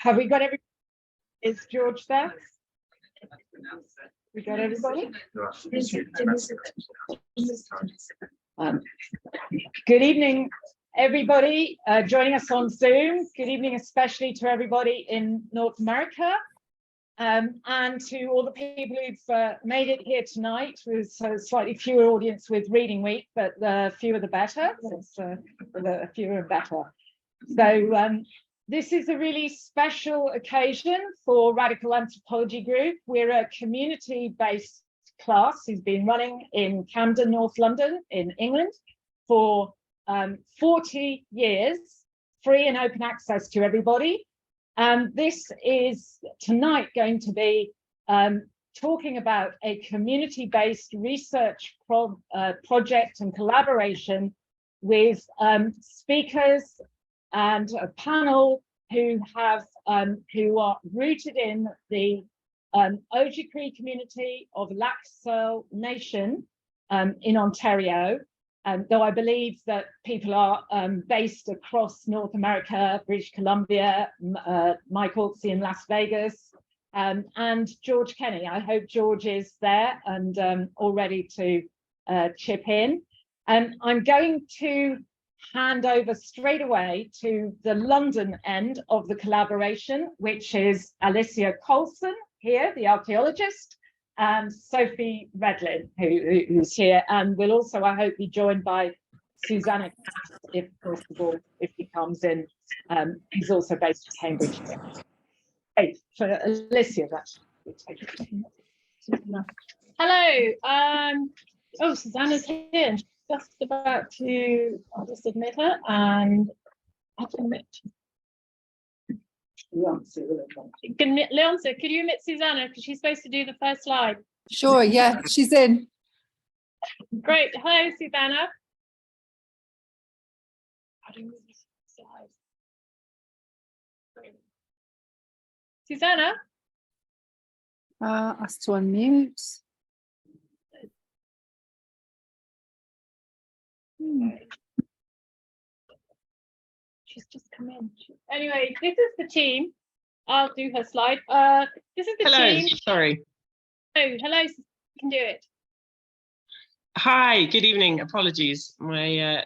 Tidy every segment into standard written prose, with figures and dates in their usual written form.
Have we got every? Is George there? We got everybody? Good evening, everybody joining us on Zoom. Good evening, especially to everybody in North America, and to all the people who've made it here tonight with a slightly fewer audience with Reading Week, but the fewer the better. The fewer the better. So this is a really special occasion for Radical Anthropology Group. We're a community-based class who's been running in Camden, North London, in England, for 40 years, free and open access to everybody. And this is tonight going to be talking about a community-based research project and collaboration with speakers and a panel who are rooted in the Oji-Cree community of Lac Seul Nation in Ontario. Though I believe that people are based across North America, British Columbia, Mike Auksi in Las Vegas, and George Kenny. I hope George is there and all ready to chip in. And I'm going to hand over straight away to the London end of the collaboration, which is Alicia Colson here, the archaeologist, and Sophie Redlin, who's here, and will also, I hope, be joined by Susannah Cass, if possible, if he comes in. He's also based in Cambridge. Hey, for Alicia, that's hello. Oh, Susanna's here. Just about to, I'll just admit her, and I can admit. Leonce, could you admit Susanna, because she's supposed to do the first slide? Sure, yeah, she's in. Great. Hello, Susanna. How do you move this slide? Susanna? Asked to unmute. She's just come in. Anyway, this is the team. I'll do her slide. This is the team. Sorry. Oh, hello. You can do it. Hi. Good evening. Apologies. My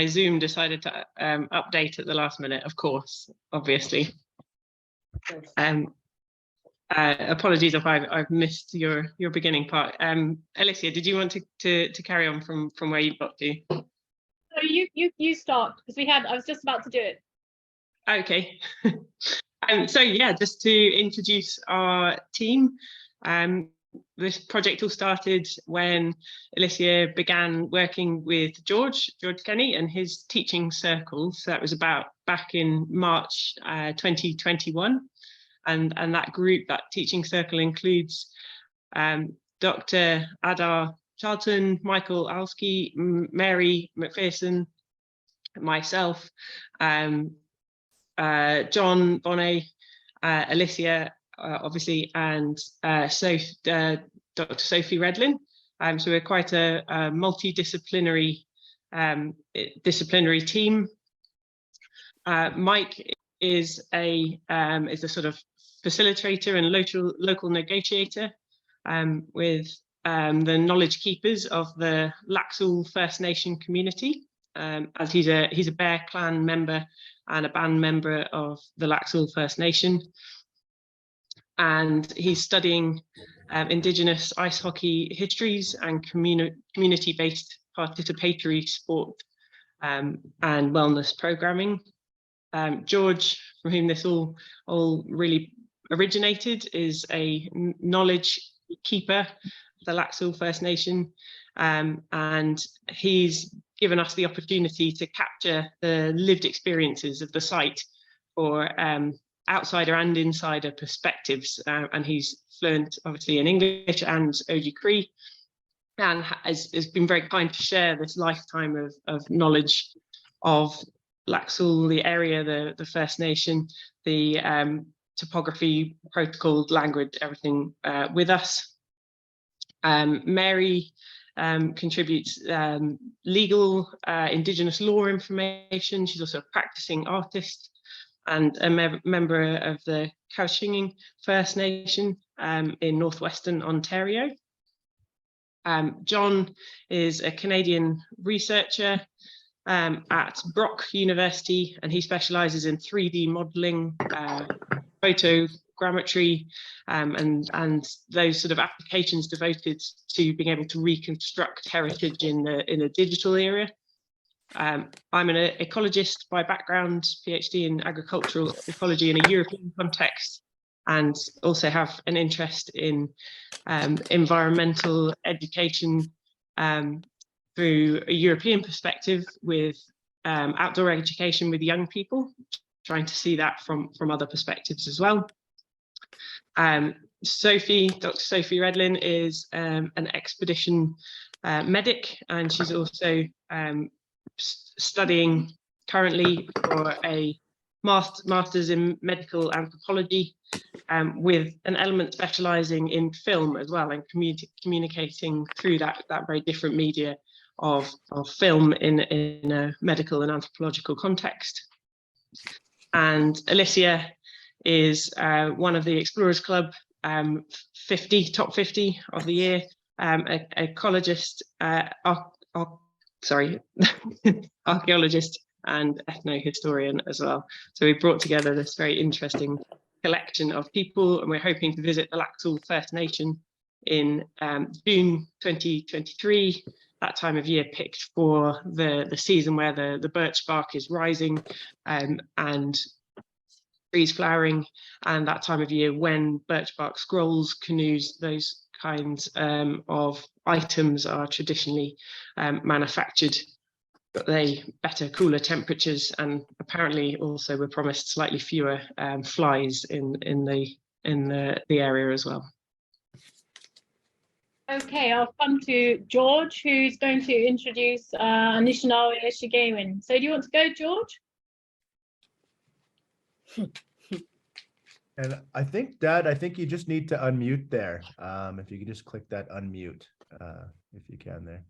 Zoom decided to update at the last minute. Of course, obviously. Apologies if I've missed your beginning part. Alicia, did you want to carry on from where you got to? So you start, because I was just about to do it. Okay. So yeah, just to introduce our team. This project all started when Alicia began working with George Kenny and his teaching circle. So that was about back in March 2021. And that group, that teaching circle, includes Dr. Adar Charlton, Michael Auksi, Mary McPherson, myself, John, Bonnett, Alicia, obviously, and Dr. Sophie Redlin. So we're quite a multidisciplinary team. Mike is a sort of facilitator and local negotiator with the knowledge keepers of the Lac Seul First Nation community, as he's a Bear Clan member and a band member of the Lac Seul First Nation, and he's studying Indigenous ice hockey histories and community-based participatory sport and wellness programming. George, from whom this all really originated, is a knowledge keeper, the Lac Seul First Nation, and he's given us the opportunity to capture the lived experiences of the site for outsider and insider perspectives, and he's fluent obviously in English and Oji-Cree, and has been very kind to share this lifetime of knowledge of Lac Seul, the area, the First Nation, the topography, protocol, language, everything with us. Mary contributes legal Indigenous law information. She's also a practicing artist, and a member of the Couchinging First Nation in northwestern Ontario. John is a Canadian researcher at Brock University, and he specialises in 3D modelling, photogrammetry, and those sort of applications devoted to being able to reconstruct heritage in a digital era. I'm an ecologist by background, PhD in agricultural ecology in a European context, and also have an interest in environmental education through a European perspective, with outdoor education with young people, trying to see that from other perspectives as well. Dr. Sophie Redlin is an expedition medic, and she's also studying currently for a master's in medical anthropology, with an element specializing in film as well, and communicating through that very different media of film in a medical and anthropological context. And Alicia is one of the Explorers Club top 50 of the year, ecologist, archaeologist and ethnohistorian as well. So we brought together this very interesting collection of people, and we're hoping to visit the Lac Seul First Nation in June 2023, that time of year picked for the season where the birch bark is rising and trees flowering, and that time of year when birch bark scrolls, canoes, those kinds of items are traditionally manufactured. But they better, cooler temperatures, and apparently also we're promised slightly fewer flies in the area as well. Okay, I'll come to George, who's going to introduce Ahnishinahbayeshshikaywin. So do you want to go, George? And I think, Dad, you just need to unmute there. If you could just click that unmute, if you can there.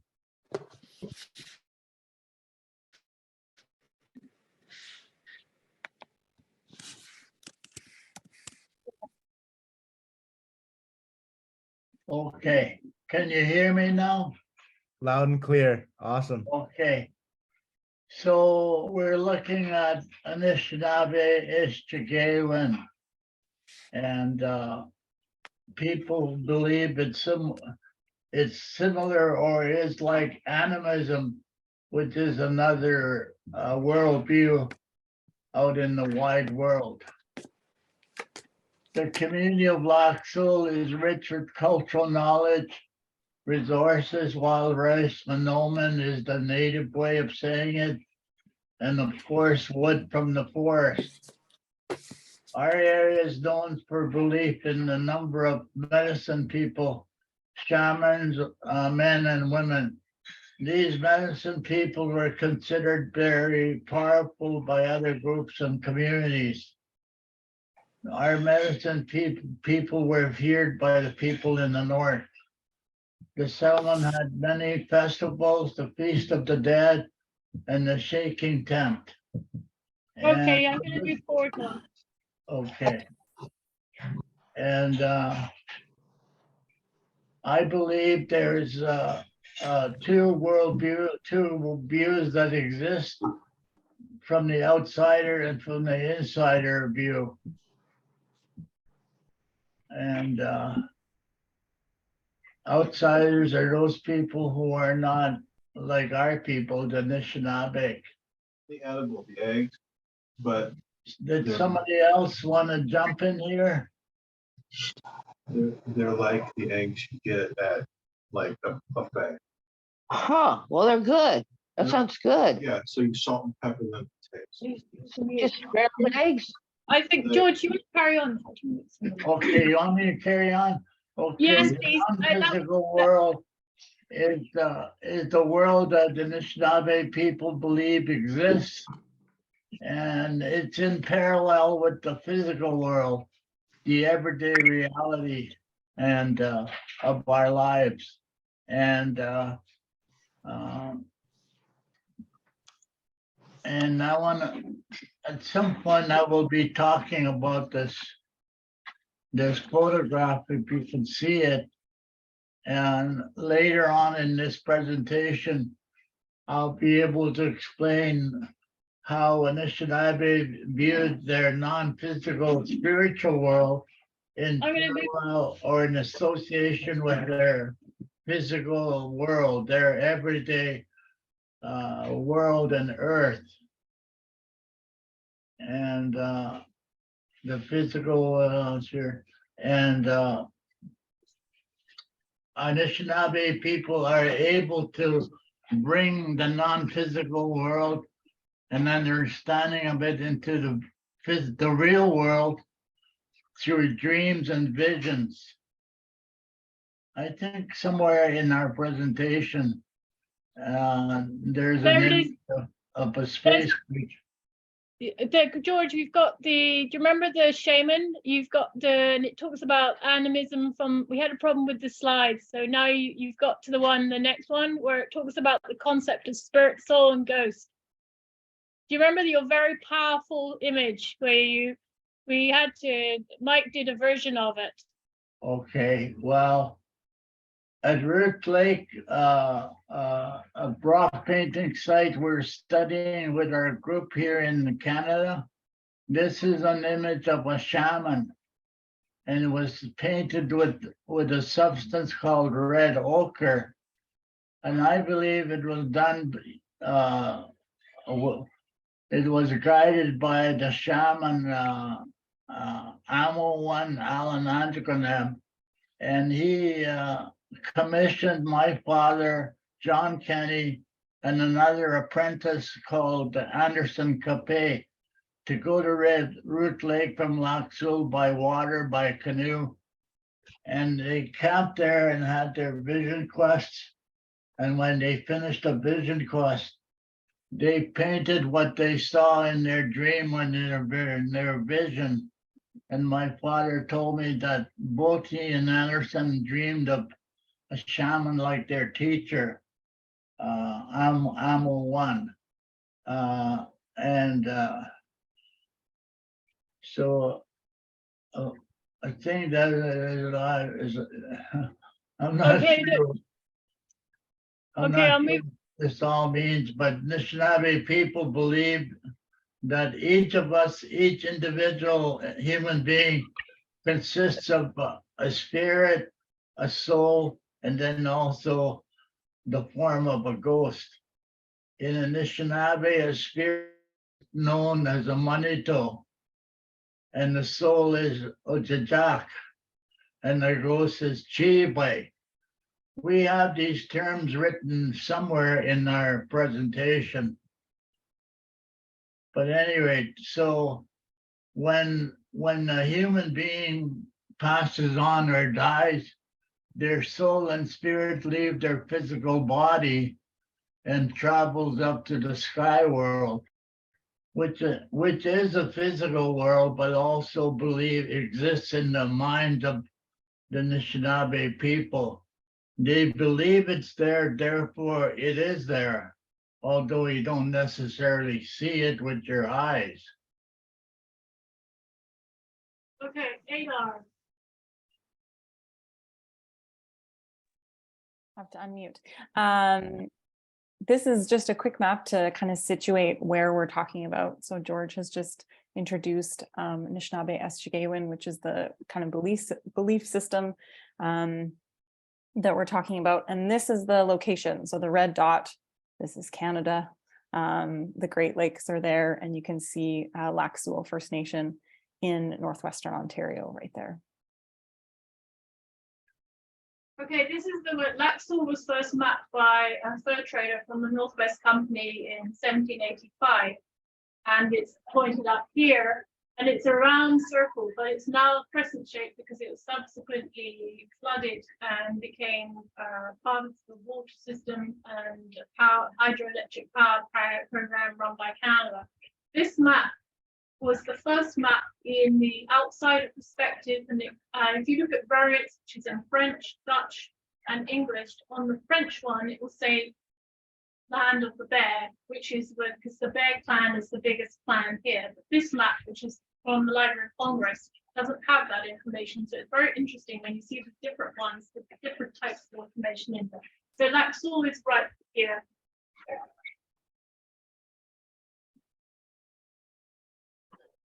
Okay, can you hear me now? Loud and clear. Awesome. Okay. So we're looking at Ahnishinahbayeshshikaywin, and people believe it's similar or is like animism, which is another worldview out in the wide world. The community of Lac Seul is rich with cultural knowledge, resources, wild rice, monoman is the native way of saying it, and of course, wood from the forest. Our area is known for belief in the number of medicine people, shamans, men and women. These medicine people were considered very powerful by other groups and communities. Our medicine people were feared by the people in the north. The settlement had many festivals, the Feast of the Dead and the Shaking Tent. Okay, I'm going to do forward now. Okay. And I believe there's two views that exist, from the outsider and from the insider view. And outsiders are those people who are not like our people, the Anishinaabe. The edible, the eggs, but Did somebody else want to jump in here? they're like the eggs you get at like a buffet. Huh, well, they're good. That sounds good. Yeah, so you salt and pepper them to taste. Just scrambled eggs. I think, George, you want to carry on? Okay, you want me to carry on? Okay. Yes, please. The physical world is the world that the Anishinaabe people believe exists, and it's in parallel with the physical world, the everyday reality and of our lives. And And I want to, at some point, I will be talking about this photograph, if you can see it. And later on in this presentation, I'll be able to explain how Anishinaabe viewed their non-physical spiritual world in I'm gonna move- parallel or in association with their physical world, their everyday world and earth. And the physical here. And Anishinaabe people are able to bring the non-physical world and understanding of it into the real world through dreams and visions. I think somewhere in our presentation, there's There an it is. image of a space creature. George, you've got do you remember the shaman? You've got and it talks about animism from, we had a problem with the slides. So now you've got to the next one, where it talks about the concept of spirit, soul, and ghost. Do you remember your very powerful image where Mike did a version of it? Okay, well, at Root Lake, a rock painting site we're studying with our group here in Canada. This is an image of a shaman, and it was painted with a substance called red ochre. And I believe it was done, it was guided by the shaman, Amo-One Alan Anticonam, and he commissioned my father, John Kenny, and another apprentice called Anderson Capet to go to Root Lake from Lac Seul by water, by canoe. And they camped there and had their vision quests. And when they finished the vision quest, they painted what they saw in their dream when in their vision. And my father told me that both he and Anderson dreamed of a shaman like their teacher, Amo-One. So I think that is, I'm not Okay, sure. I'm Okay, not I'll sure move. what this all means, but Anishinaabe people believe that each of us, each individual human being consists of a spirit, a soul, and then also the form of a ghost. In Anishinaabe, a spirit known as a manito, and the soul is Ojajak, and the ghost is Chibai. We have these terms written somewhere in our presentation. But anyway, so when a human being passes on or dies, their soul and spirit leave their physical body and travels up to the sky world, which is a physical world, but also exists in the mind of the Anishinaabe people. They believe it's there, therefore it is there, although you don't necessarily see it with your eyes. Okay, Adar. Have to unmute. This is just a quick map to kind of situate where we're talking about. So George has just introduced Ahnishinahbayeshshikaywin, which is the kind of belief system that we're talking about. And this is the location. So the red dot, this is Canada. The Great Lakes are there, and you can see Lac Seul First Nation in Northwestern Ontario right there. Okay, this is Lac Seul was first mapped by a fur trader from the Northwest Company in 1785. And it's pointed up here, and it's a round circle, but it's now crescent shaped because it was subsequently flooded and became part of the water system and hydroelectric power program run by Canada. This map was the first map in the outsider perspective, and if you look at variants, which is in French, Dutch, and English, on the French one, it will say land of the bear, which is because the bear clan is the biggest clan here. But this map, which is from the Library of Congress, doesn't have that information. So it's very interesting when you see the different ones with the different types of information in them. So Lac Seul is right here.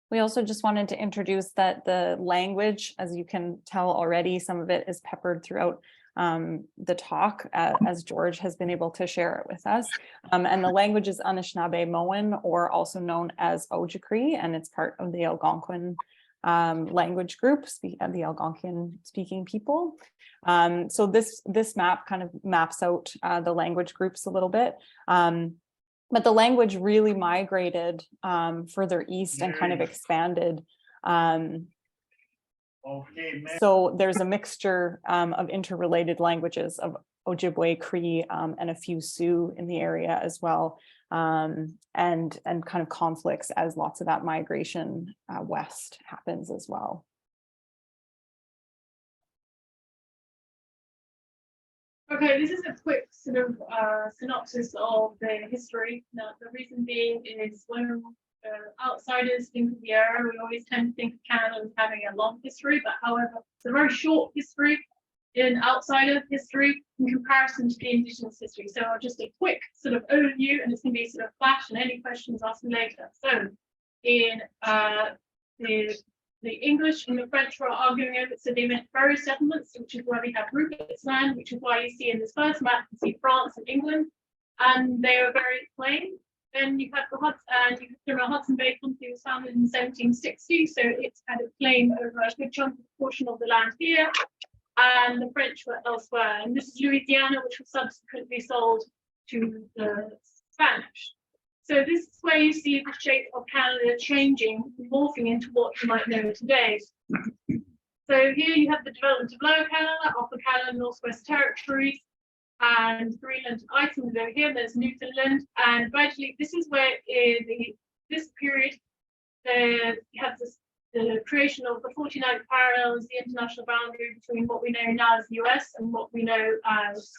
We also just wanted to introduce that the language, as you can tell already, some of it is peppered throughout the talk, as George has been able to share it with us. And the language is Anishinaabemowin, or also known as Oji-Cree, and it's part of the Algonquin language group, the Algonquian speaking people. So this map kind of maps out the language groups a little bit. But the language really migrated further east and kind of expanded. So there's a mixture of interrelated languages of Ojibwe, Cree, and a few Sioux in the area as well, and kind of conflicts as lots of that migration west happens as well. Okay, this is a quick sort of synopsis of the history. Now, the reason being is when outsiders think of the area, we always tend to think of Canada as having a long history, but however, it's a very short history in outsider history in comparison to the Indigenous history. So just a quick sort of overview, and it's going to be sort of flash, and any questions asked later. So in the English and the French were arguing over it, so they meant prairie settlements, which is where we have Rupert's land, which is why you see in this first map, you see France and England, and they were very plain. Then you have the Hudson Bay Company was founded in 1760, so it's had a claim over a good chunk of portion of the land here, and the French were elsewhere. And this is Louisiana, which was subsequently sold to the Spanish. So this is where you see the shape of Canada changing, morphing into what you might know today. So here you have the development of Lower Canada, Upper Canada, Northwest Territories, and Greenland and Iceland over here. There's Newfoundland, and gradually this is where in this period you have the creation of the 49th parallel as the international boundary between what we know now as the US and what we know as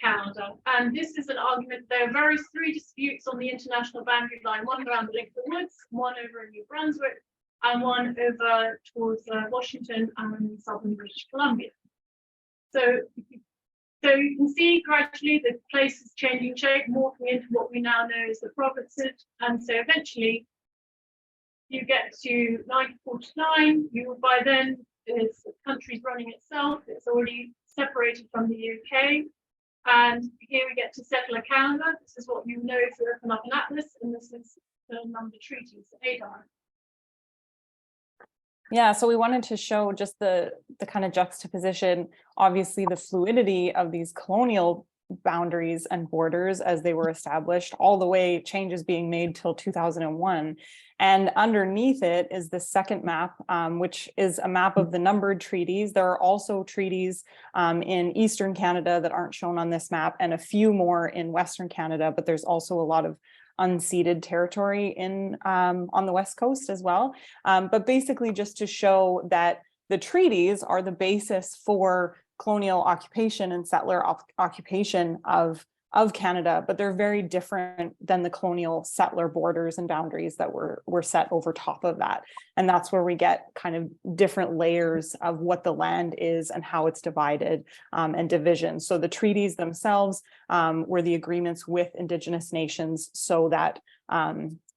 Canada. And this is an argument. There are three disputes on the international boundary line, one around the Lincoln Woods, one over in New Brunswick, and one over towards Washington and southern British Columbia. So you can see gradually the place is changing shape, morphing into what we now know as the provinces. And so eventually you get to 1949, by then the country's running itself, it's already separated from the UK. And here we get to settler Canada. This is what you know if you open up an atlas, and this is the number of treaties, Adar. Yeah, so we wanted to show just the kind of juxtaposition, obviously the fluidity of these colonial boundaries and borders as they were established, all the way changes being made till 2001. And underneath it is the second map, which is a map of the numbered treaties. There are also treaties in Eastern Canada that aren't shown on this map, and a few more in Western Canada, but there's also a lot of unceded territory on the West Coast as well. But basically just to show that the treaties are the basis for colonial occupation and settler occupation of Canada, but they're very different than the colonial settler borders and boundaries that were set over top of that. And that's where we get kind of different layers of what the land is and how it's divided and division. So the treaties themselves were the agreements with Indigenous nations so that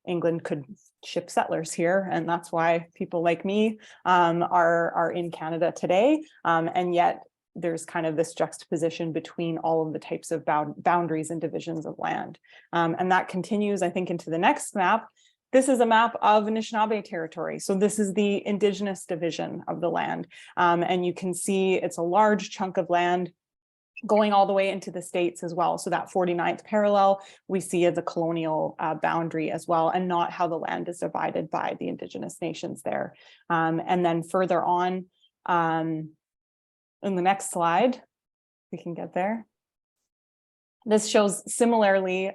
England could ship settlers here. And that's why people like me are in Canada today. And yet there's kind of this juxtaposition between all of the types of boundaries and divisions of land. And that continues, I think, into the next map. This is a map of Anishinaabe territory. So this is the Indigenous division of the land. And you can see it's a large chunk of land going all the way into the states as well. So that 49th parallel we see as a colonial boundary as well, and not how the land is divided by the Indigenous nations there. And then further on, in the next slide, we can get there. This shows similarly,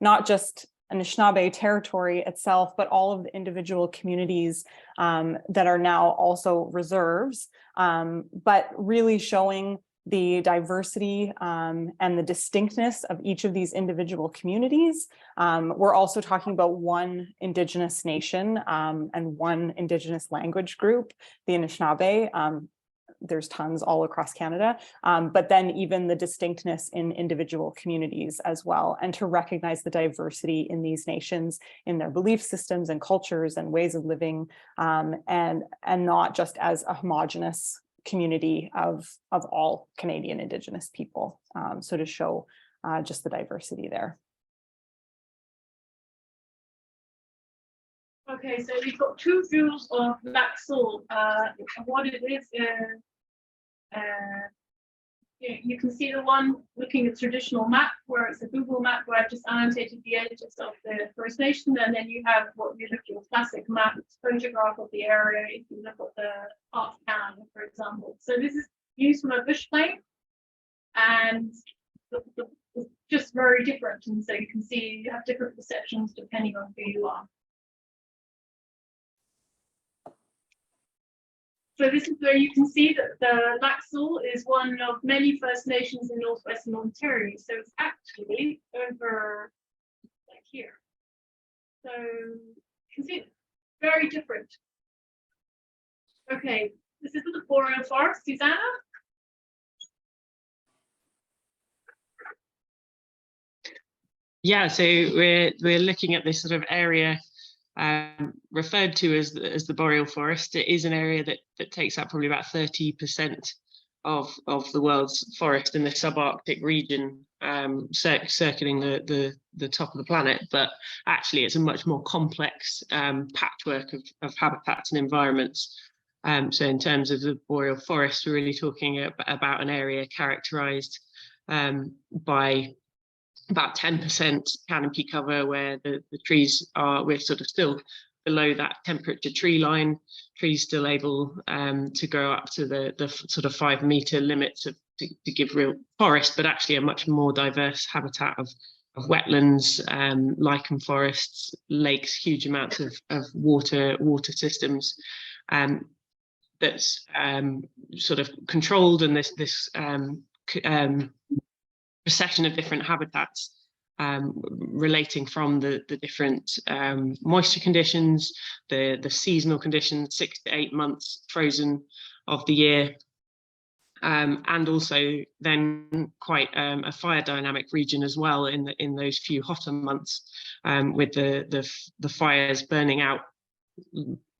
not just Anishinaabe territory itself, but all of the individual communities that are now also reserves, but really showing the diversity and the distinctness of each of these individual communities. We're also talking about one Indigenous nation and one Indigenous language group, the Anishinaabe. There's tons all across Canada, but then even the distinctness in individual communities as well, and to recognize the diversity in these nations, in their belief systems and cultures and ways of living, and not just as a homogenous community of all Canadian Indigenous people. So to show just the diversity there. Okay, so we've got two views of Lac Seul. What it is, you can see the one looking at traditional map, where it's a Google map where I've just annotated the edges of the First Nation, and then you have what you look at your classic map, photograph of the area. If you look at the Art Canada, for example. So this is used from a bush plane, and it's just very different. And so you can see you have different perceptions depending on who you are. So this is where you can see that the Lac Seul is one of many First Nations in northwestern Ontario. So it's actually over like here. So you can see it's very different. Okay, this is the boreal forest, Susannah. Yeah, so we're looking at this sort of area referred to as the boreal forest. It is an area that takes up probably about 30% of the world's forest in the subarctic region, circling the top of the planet. But actually, it's a much more complex patchwork of habitats and environments. So in terms of the boreal forest, we're really talking about an area characterized by about 10% canopy cover, where the trees we're sort of still below that temperature tree line. Trees still able to grow up to the sort of 5 meter limits to give real forest, but actually a much more diverse habitat of wetlands, lichen forests, lakes, huge amounts of water systems that's sort of controlled, and this procession of different habitats relating from the different moisture conditions, the seasonal conditions, 6 to 8 months frozen of the year, and also then quite a fire dynamic region as well in those few hotter months, with the fires burning out,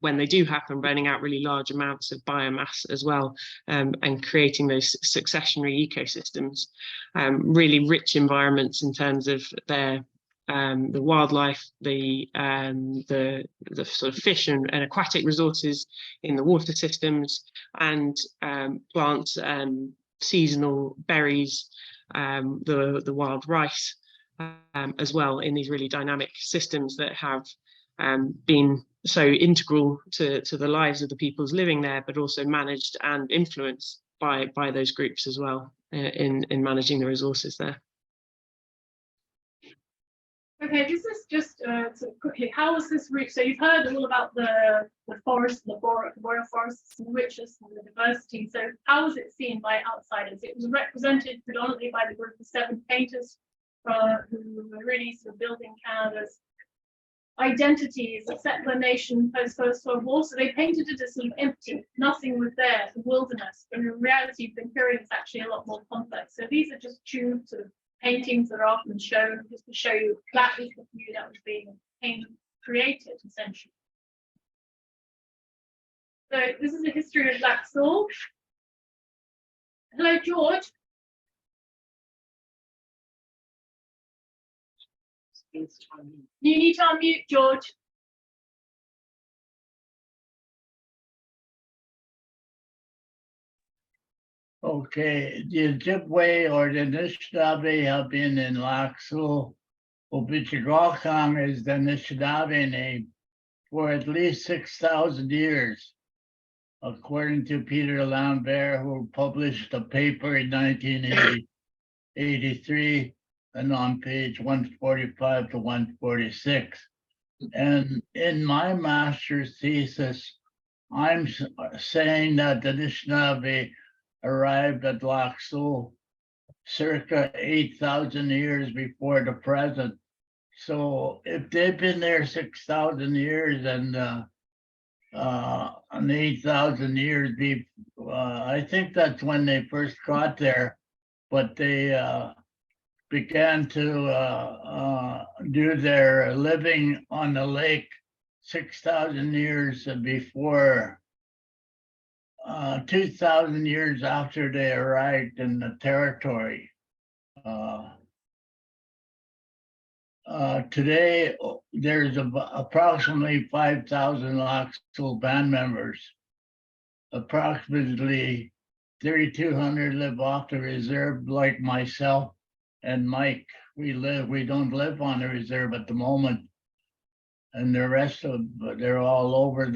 when they do happen, burning out really large amounts of biomass as well, and creating those successionary ecosystems, really rich environments in terms of their the wildlife, the sort of fish and aquatic resources in the water systems, and plants, seasonal berries, the wild rice, as well, in these really dynamic systems that have been so integral to the lives of the peoples living there, but also managed and influenced by those groups as well in managing the resources there. Okay, this is just so quickly, how was this reached? So you've heard all about the forest, the boreal forests and the richness and the diversity. So how was it seen by outsiders? It was represented predominantly by the group of 7 painters who were really sort of building Canada's identity as a settler nation post First World War. So they painted it as sort of empty, nothing was there, the wilderness. But in reality, the period is actually a lot more complex. So these are just two sort of paintings that are often shown just to show you exactly the view that was being created, essentially. So this is a history of Lac Seul. Hello, George. You need to unmute, George. Okay, the Ojibwe or the Anishinaabe have been in Lac Seul. Oji-Cree is the Anishinaabe name for at least 6,000 years, according to Peter Lambert, who published a paper in 1983 and on page 145 to 146. And in my master's thesis, I'm saying that the Anishinaabe arrived at Lac Seul circa 8,000 years before the present. So if they've been there 6,000 years and 8,000 years, I think that's when they first got there, but they began to do their living on the lake 6,000 years before, 2,000 years after they arrived in the territory. Today, there's approximately 5,000 Lac Seul band members. Approximately 3,200 live off the reserve, like myself and Mike. We don't live on the reserve at the moment. And the rest of, they're all over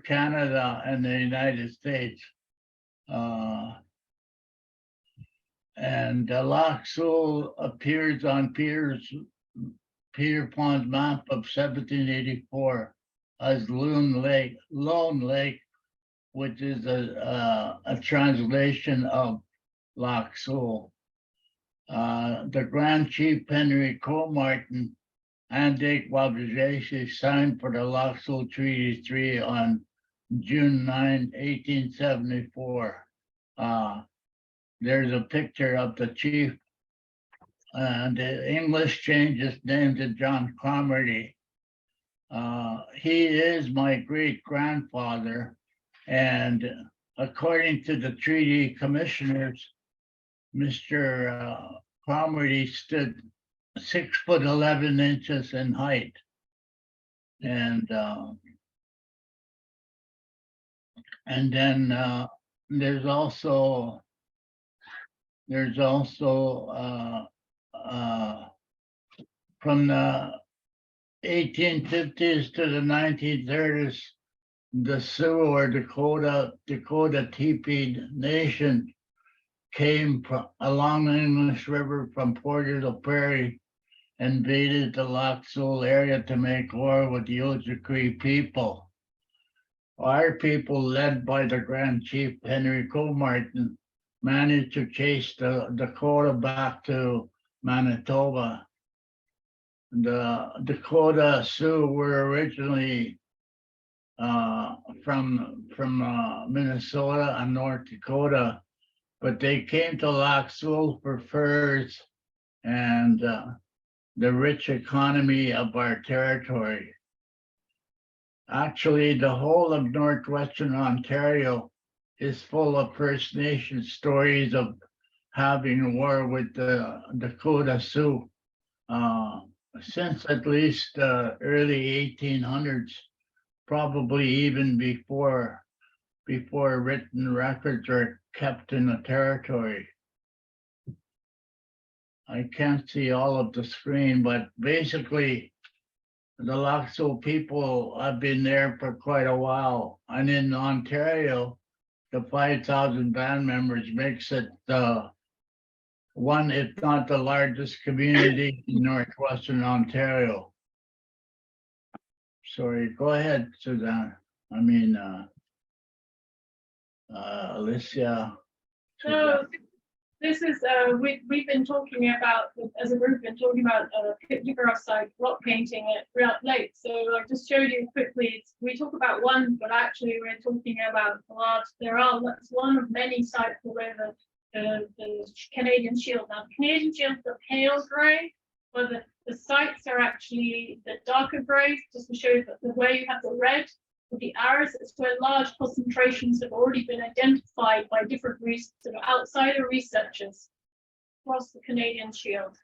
Canada and the United States. And Lac Seul appears on Peter Pond's map of 1784 as Lone Lake, which is a translation of Lac Seul. The Grand Chief Henry Comartin and Ahnishinahbayeshshikaywin signed for the Lac Seul Treaty 3 on June 9, 1874. There's a picture of the chief, and the English changed his name to John Cromarty. He is my great grandfather, and according to the treaty commissioners, Mr. Cromarty stood 6'11" in height, and then there's also from the 1850s to the 1930s, the Sioux or Dakota Teepee Nation came along the English River from Porter to Prairie, invaded the Lac Seul area to make war with the Oji-Cree people. Our people, led by the Grand Chief Henry Comartin, managed to chase the Dakota back to Manitoba. The Dakota Sioux were originally from Minnesota and North Dakota, but they came to Lac Seul for furs and the rich economy of our territory. Actually, the whole of northwestern Ontario is full of First Nation stories of having war with the Dakota Sioux since at least the early 1800s, probably even before written records are kept in the territory. I can't see all of the screen, but basically the Lac Seul people have been there for quite a while. And in Ontario, the 5,000 band members makes it one, if not the largest community in northwestern Ontario. Sorry, go ahead, Suzanne. I mean, Alicia. So this is, we've been talking about, as a group, been talking about pictograph rock painting at Lake. So I just showed you quickly, we talk about one, but actually we're talking about large, that's one of many sites where the Canadian Shield. Now, the Canadian Shield is the pale gray, but the sites are actually the darker gray, just to show you that the way you have the red with the arrows, it's where large concentrations have already been identified by different sort of outsider researchers across the Canadian Shield.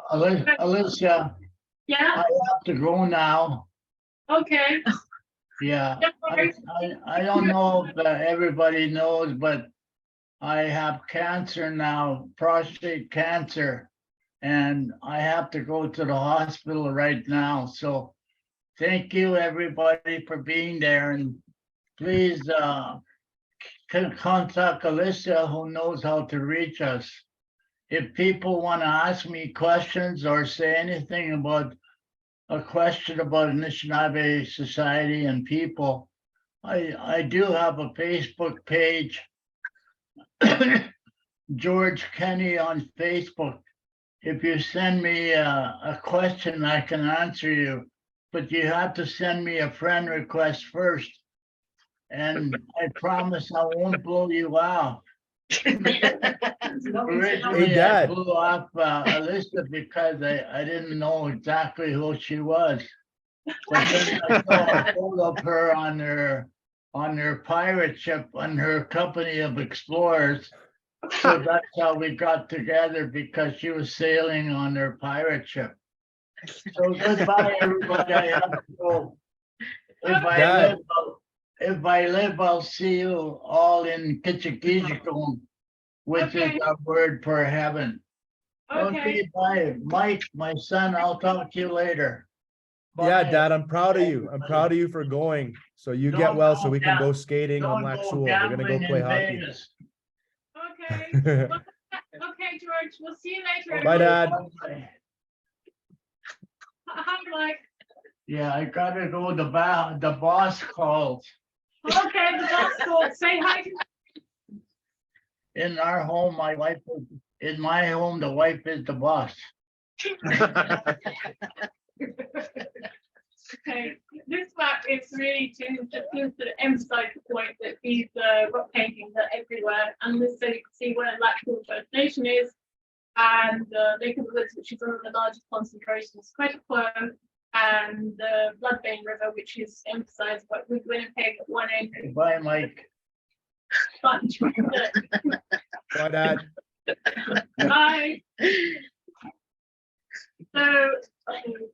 Alicia, Yeah, I have to go now. okay. Yeah, Don't worry. I don't know if everybody knows, but I have cancer now, prostate cancer, and I have to go to the hospital right now. So thank you, everybody, for being there. And please contact Alicia, who knows how to reach us. If people want to ask me questions or say anything about a question about Anishinaabe society and people, I do have a Facebook page. George Kenny on Facebook. If you send me a question, I can answer you, but you have to send me a friend request first. And I promise I won't blow you off. Originally, Hey, I Dad. blew off Alicia because I didn't know exactly who she was. But then I saw a photo of her on her pirate ship on her company of explorers. So that's how we got together, because she was sailing on her pirate ship. So goodbye, everybody. I have to go. Dad. If I live, I'll see you all in Kitchikijikun, which is Okay. our word for heaven. Okay, Okay, bye. Mike, my son, I'll talk to you later. Yeah, Bye. Dad, I'm proud of you. I'm proud of you for going. So you get Don't well so go we can go down- skating on Don't Lac go Seul. We're gonna go gambling play in hockey. Vegas. okay. Okay, George, we'll see you later. Bye, Dad. Hi, Mike. Yeah, I gotta go. The boss called. Okay, the boss called. Say hi to. In our home, my wife, in my home, the wife is the boss. Okay, this map is really to emphasize the point that these rock paintings are everywhere, and this so you can see where Lac Seul First Nation is, and Lake of the Woods, which is one of the largest concentrations of Quetiquo, and the Bloodvein River, which is emphasized by with Winnipeg at one end. Bye, Mike. Bunch. Bye, Dad. Bye. So,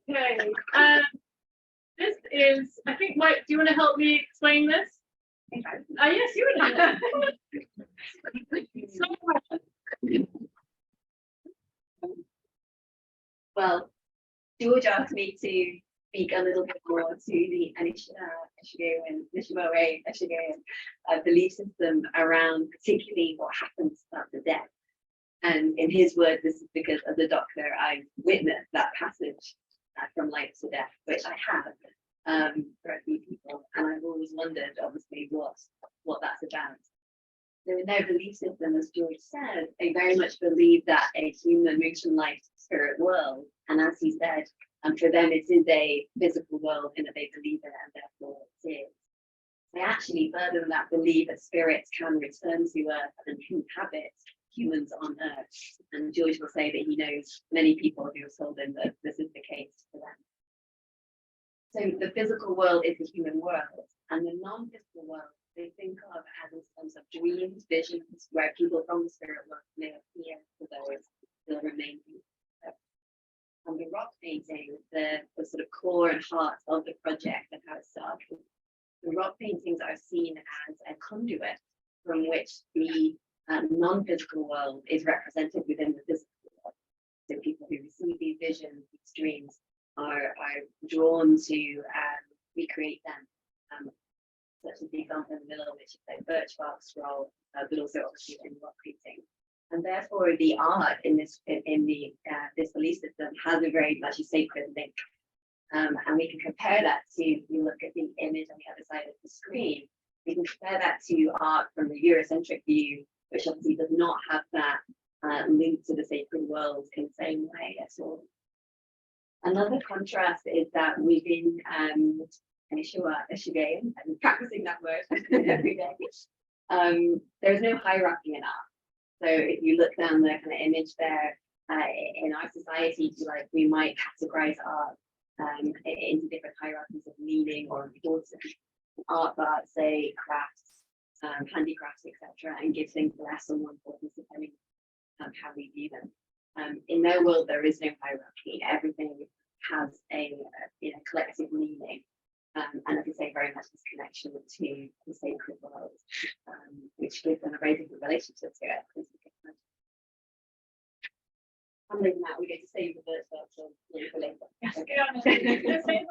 okay, this is, I think, Mike, do you want to help me explain this? Yes, you would. Well, George asked me to speak a little bit more to the Ahnishinahbayeshshikaywin belief system around particularly what happens after death. And in his words, this is because as a doctor, I witnessed that passage from life to death, which I have for a few people. And I've always wondered, obviously, what that's about. So in their belief system, as George said, they very much believe that a human moves from life to spirit world. And as he said, for them, it is a physical world in that they believe in it, and therefore it is. They actually, further than that, believe that spirits can return to Earth and inhabit humans on Earth. And George will say that he knows many people who have told him that this is the case for them. So the physical world is the human world, and the non-physical world they think of as in terms of dreams, visions, where people from the spirit world may appear to those still remaining. And the rock painting, the sort of core and heart of the project and how it started. The rock paintings are seen as a conduit from which the non-physical world is represented within the physical world. So people who receive these visions, these dreams, are drawn to recreate them. Such as the example in the middle, which is a birch bark scroll, but also obviously in rock painting. And therefore, the art in this this belief system has a very much a sacred link. And we can compare that to, if you look at the image on the other side of the screen, we can compare that to art from the Eurocentric view, which obviously does not have that link to the sacred world in the same way at all. Another contrast is that within Ahnishinahbayeshshikaywin, I'm practicing that word every day, there is no hierarchy in art. So if you look down the kind of image there, in our society, if you like, we might categorize art into different hierarchies of meaning or importance. Art, say crafts, handicrafts, etc., and give things less or more importance depending on how we view them. In their world, there is no hierarchy. Everything has a collective meaning. And as I say, very much this connection to the sacred world, which gives them a very different relationship to it. Other than that, we get to save the birds for later. Okay,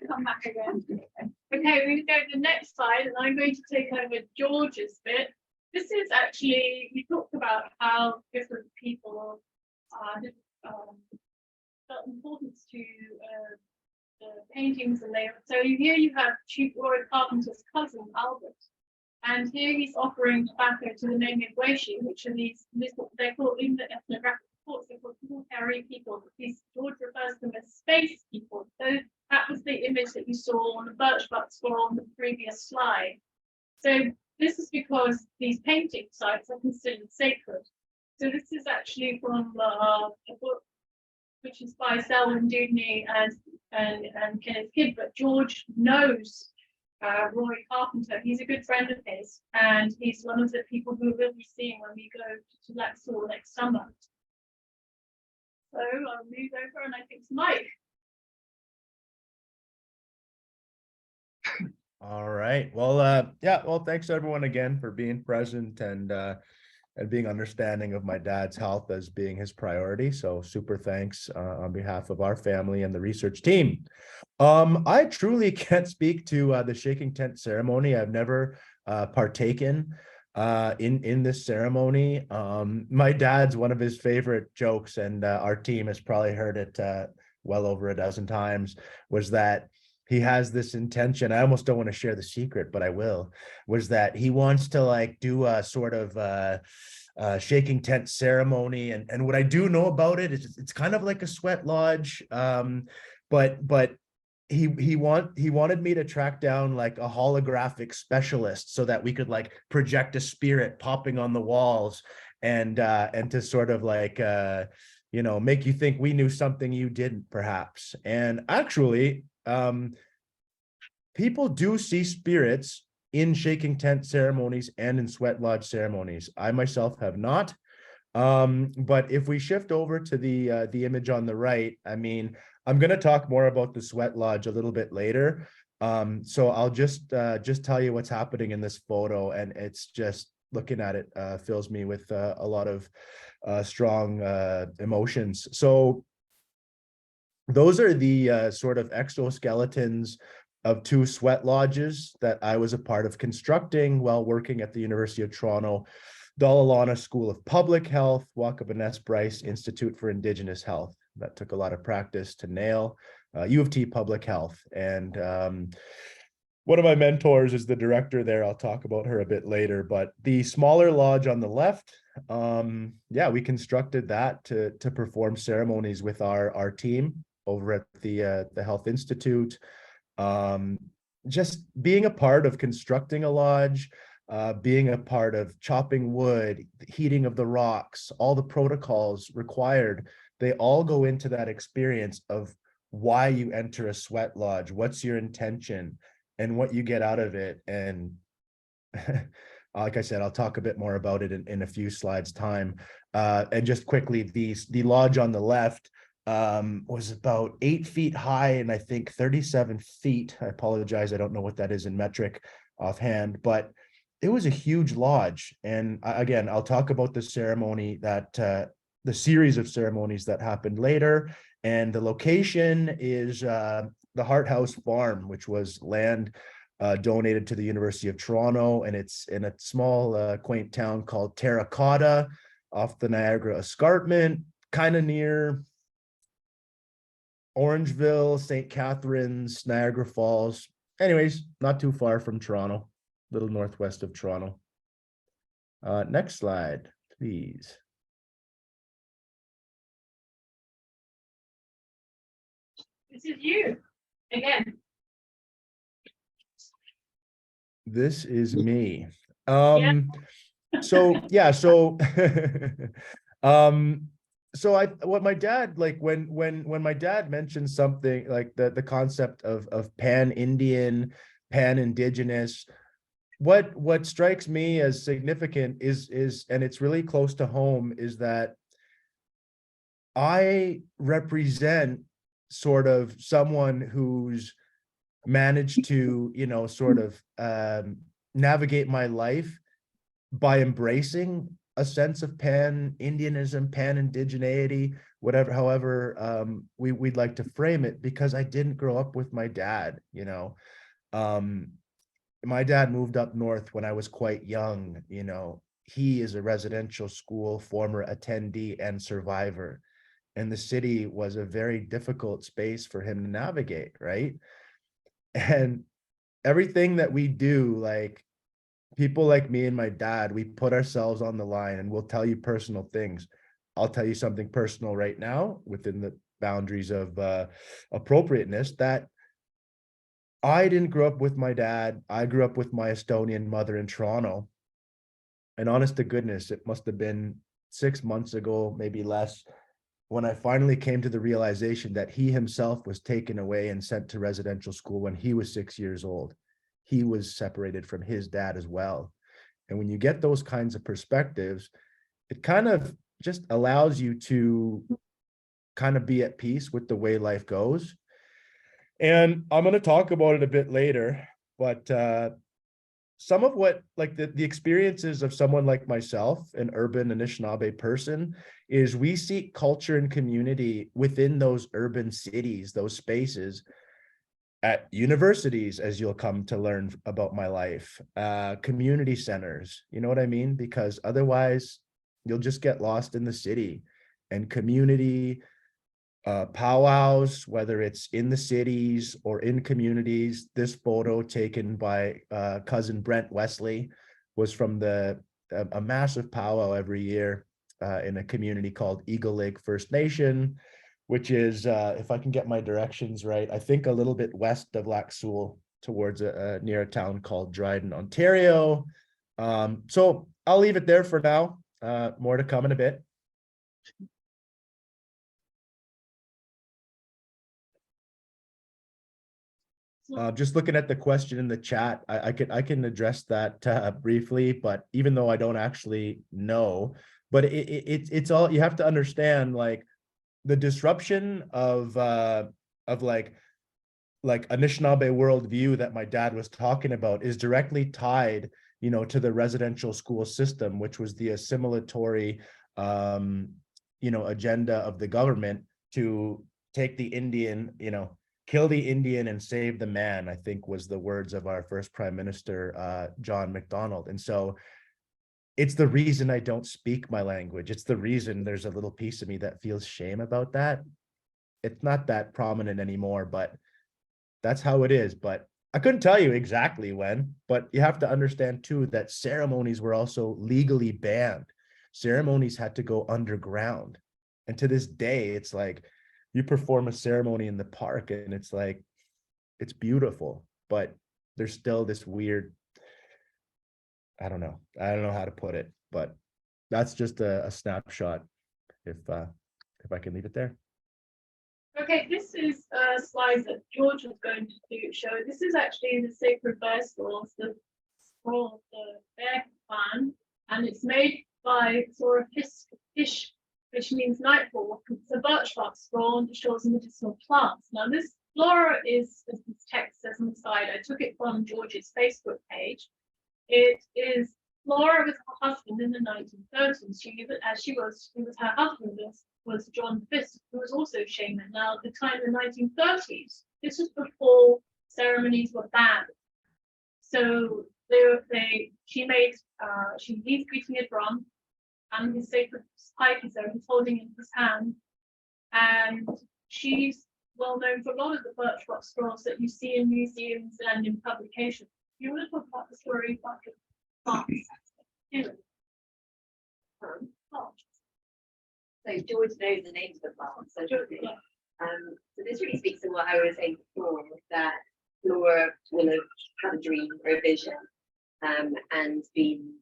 come back again. Okay, we're going to go to the next slide, and I'm going to take over George's bit. This is actually, we talked about how different people felt importance to paintings, and so here you have Chief Roy Carpenter's cousin Albert, and here he's offering tobacco to the Ahnishinahbayeshshikaywin, which are these little, they're called in the ethnographic reports, they're called little hairy people, but these George refers to them as space people. So that was the image that you saw on the birch butts or on the previous slide. So this is because these painting sites are considered sacred. So this is actually from a book which is by Selwyn Dewdney and Kenneth Kidd, but George knows Roy Carpenter. He's a good friend of his, and he's one of the people who we'll be seeing when we go to Lac Seul next summer. So I'll move over, and I think it's Mike. All right. Well, yeah. Well, thanks everyone again for being present and being understanding of my dad's health as being his priority. So super thanks on behalf of our family and the research team. I truly can't speak to the shaking tent ceremony. I've never partaken in this ceremony. My dad's one of his favorite jokes, and our team has probably heard it well over a dozen times, was that he has this intention. I almost don't want to share the secret, but I will, was that he wants to like do a sort of shaking tent ceremony. And what I do know about it is it's kind of like a sweat lodge. But he wanted me to track down like a holographic specialist so that we could like project a spirit popping on the walls and to sort of like you know, make you think we knew something you didn't, perhaps. And actually, people do see spirits in shaking tent ceremonies and in sweat lodge ceremonies. I myself have not. But if we shift over to the image on the right, I mean, I'm going to talk more about the sweat lodge a little bit later. So I'll just tell you what's happening in this photo, and it's just looking at it fills me with a lot of strong emotions. So those are the sort of exoskeletons of two sweat lodges that I was a part of constructing while working at the University of Toronto, Dalalana School of Public Health, Wakabiness Bryce Institute for Indigenous Health. That took a lot of practice to nail. U of T Public Health. And one of my mentors is the director there. I'll talk about her a bit later, but the smaller lodge on the left, yeah, we constructed that to perform ceremonies with our team over at the Health Institute. Just being a part of constructing a lodge, being a part of chopping wood, heating of the rocks, all the protocols required, they all go into that experience of why you enter a sweat lodge, what's your intention, and what you get out of it. And like I said, I'll talk a bit more about it in a few slides time. And just quickly, the lodge on the left was about 8 feet high and I think 37 feet. I apologize, I don't know what that is in metric offhand, but it was a huge lodge. And again, I'll talk about the ceremony that the series of ceremonies that happened later. And the location is the Hart House Farm, which was land donated to the University of Toronto, and it's in a small quaint town called Terracotta off the Niagara Escarpment, kind of near Orangeville, St. Catharines, Niagara Falls. Anyways, not too far from Toronto, a little northwest of Toronto. Next slide, please. This is you again. This is me. Yeah. So yeah, so what my dad, like when my dad mentioned something like the concept of pan-Indian, pan-Indigenous, what strikes me as significant is and it's really close to home, is that I represent sort of someone who's managed to, you know, sort of navigate my life by embracing a sense of pan-Indianism, pan-Indigeneity, whatever, however we'd like to frame it, because I didn't grow up with my dad, you know. My dad moved up north when I was quite young, you know. He is a residential school former attendee and survivor. and the city was a very difficult space for him to navigate, right? And everything that we do, like people like me and my dad, we put ourselves on the line, and we'll tell you personal things. I'll tell you something personal right now within the boundaries of appropriateness, that I didn't grow up with my dad. I grew up with my Estonian mother in Toronto. And honest to goodness, it must have been 6 months ago, maybe less, when I finally came to the realization that he himself was taken away and sent to residential school when he was 6 years old. He was separated from his dad as well. And when you get those kinds of perspectives, it kind of just allows you to kind of be at peace with the way life goes. And I'm going to talk about it a bit later, but some of what, like the experiences of someone like myself, an urban Anishinaabe person, is we seek culture and community within those urban cities, those spaces, at universities, as you'll come to learn about my life, community centers, you know what I mean? Because otherwise you'll just get lost in the city. And community powwows, whether it's in the cities or in communities. This photo taken by cousin Brent Wesley was from a massive powwow every year in a community called Eagle Lake First Nation, which is, if I can get my directions right, I think a little bit west of Lac Seul, towards near a town called Dryden, Ontario. So I'll leave it there for now. More to come in a bit. Just looking at the question in the chat, I can address that briefly, but even though I don't actually know, but it's all, you have to understand, like the disruption of like Anishinaabe worldview that my dad was talking about is directly tied, you know, to the residential school system, which was the assimilatory, you know, agenda of the government to take the Indian, you know, kill the Indian and save the man, I think was the words of our first Prime Minister, John MacDonald. And so it's the reason I don't speak my language. It's the reason there's a little piece of me that feels shame about that. It's not that prominent anymore, but that's how it is. But I couldn't tell you exactly when, but you have to understand too that ceremonies were also legally banned. Ceremonies had to go underground. And to this day, it's like, you perform a ceremony in the park and it's like, it's beautiful, but there's still this weird, I don't know how to put it, but that's just a snapshot, if I can leave it there. Okay, this is a slide that George was going to show. This is actually the sacred bear scrolls, the scroll of the bear clan, and it's made by Zora Fish, which means nightfall. It's a birch bark scroll and it shows medicinal plants. Now this flora is, as this text says on the side, I took it from George's Facebook page. It is Flora with her husband in the 1930s. Her husband was John Fisk, who was also shaman. Now at the time in the 1930s, this was before ceremonies were banned. So he's beating a drum, and his sacred pipe is there, he's holding it in his hand. And she's well known for a lot of the birch bark scrolls that you see in museums and in publications. You want to talk about the story about the plants? So George knows the names of the plants. So this really speaks to what I was saying before, that Laura will have had a dream or a vision, and been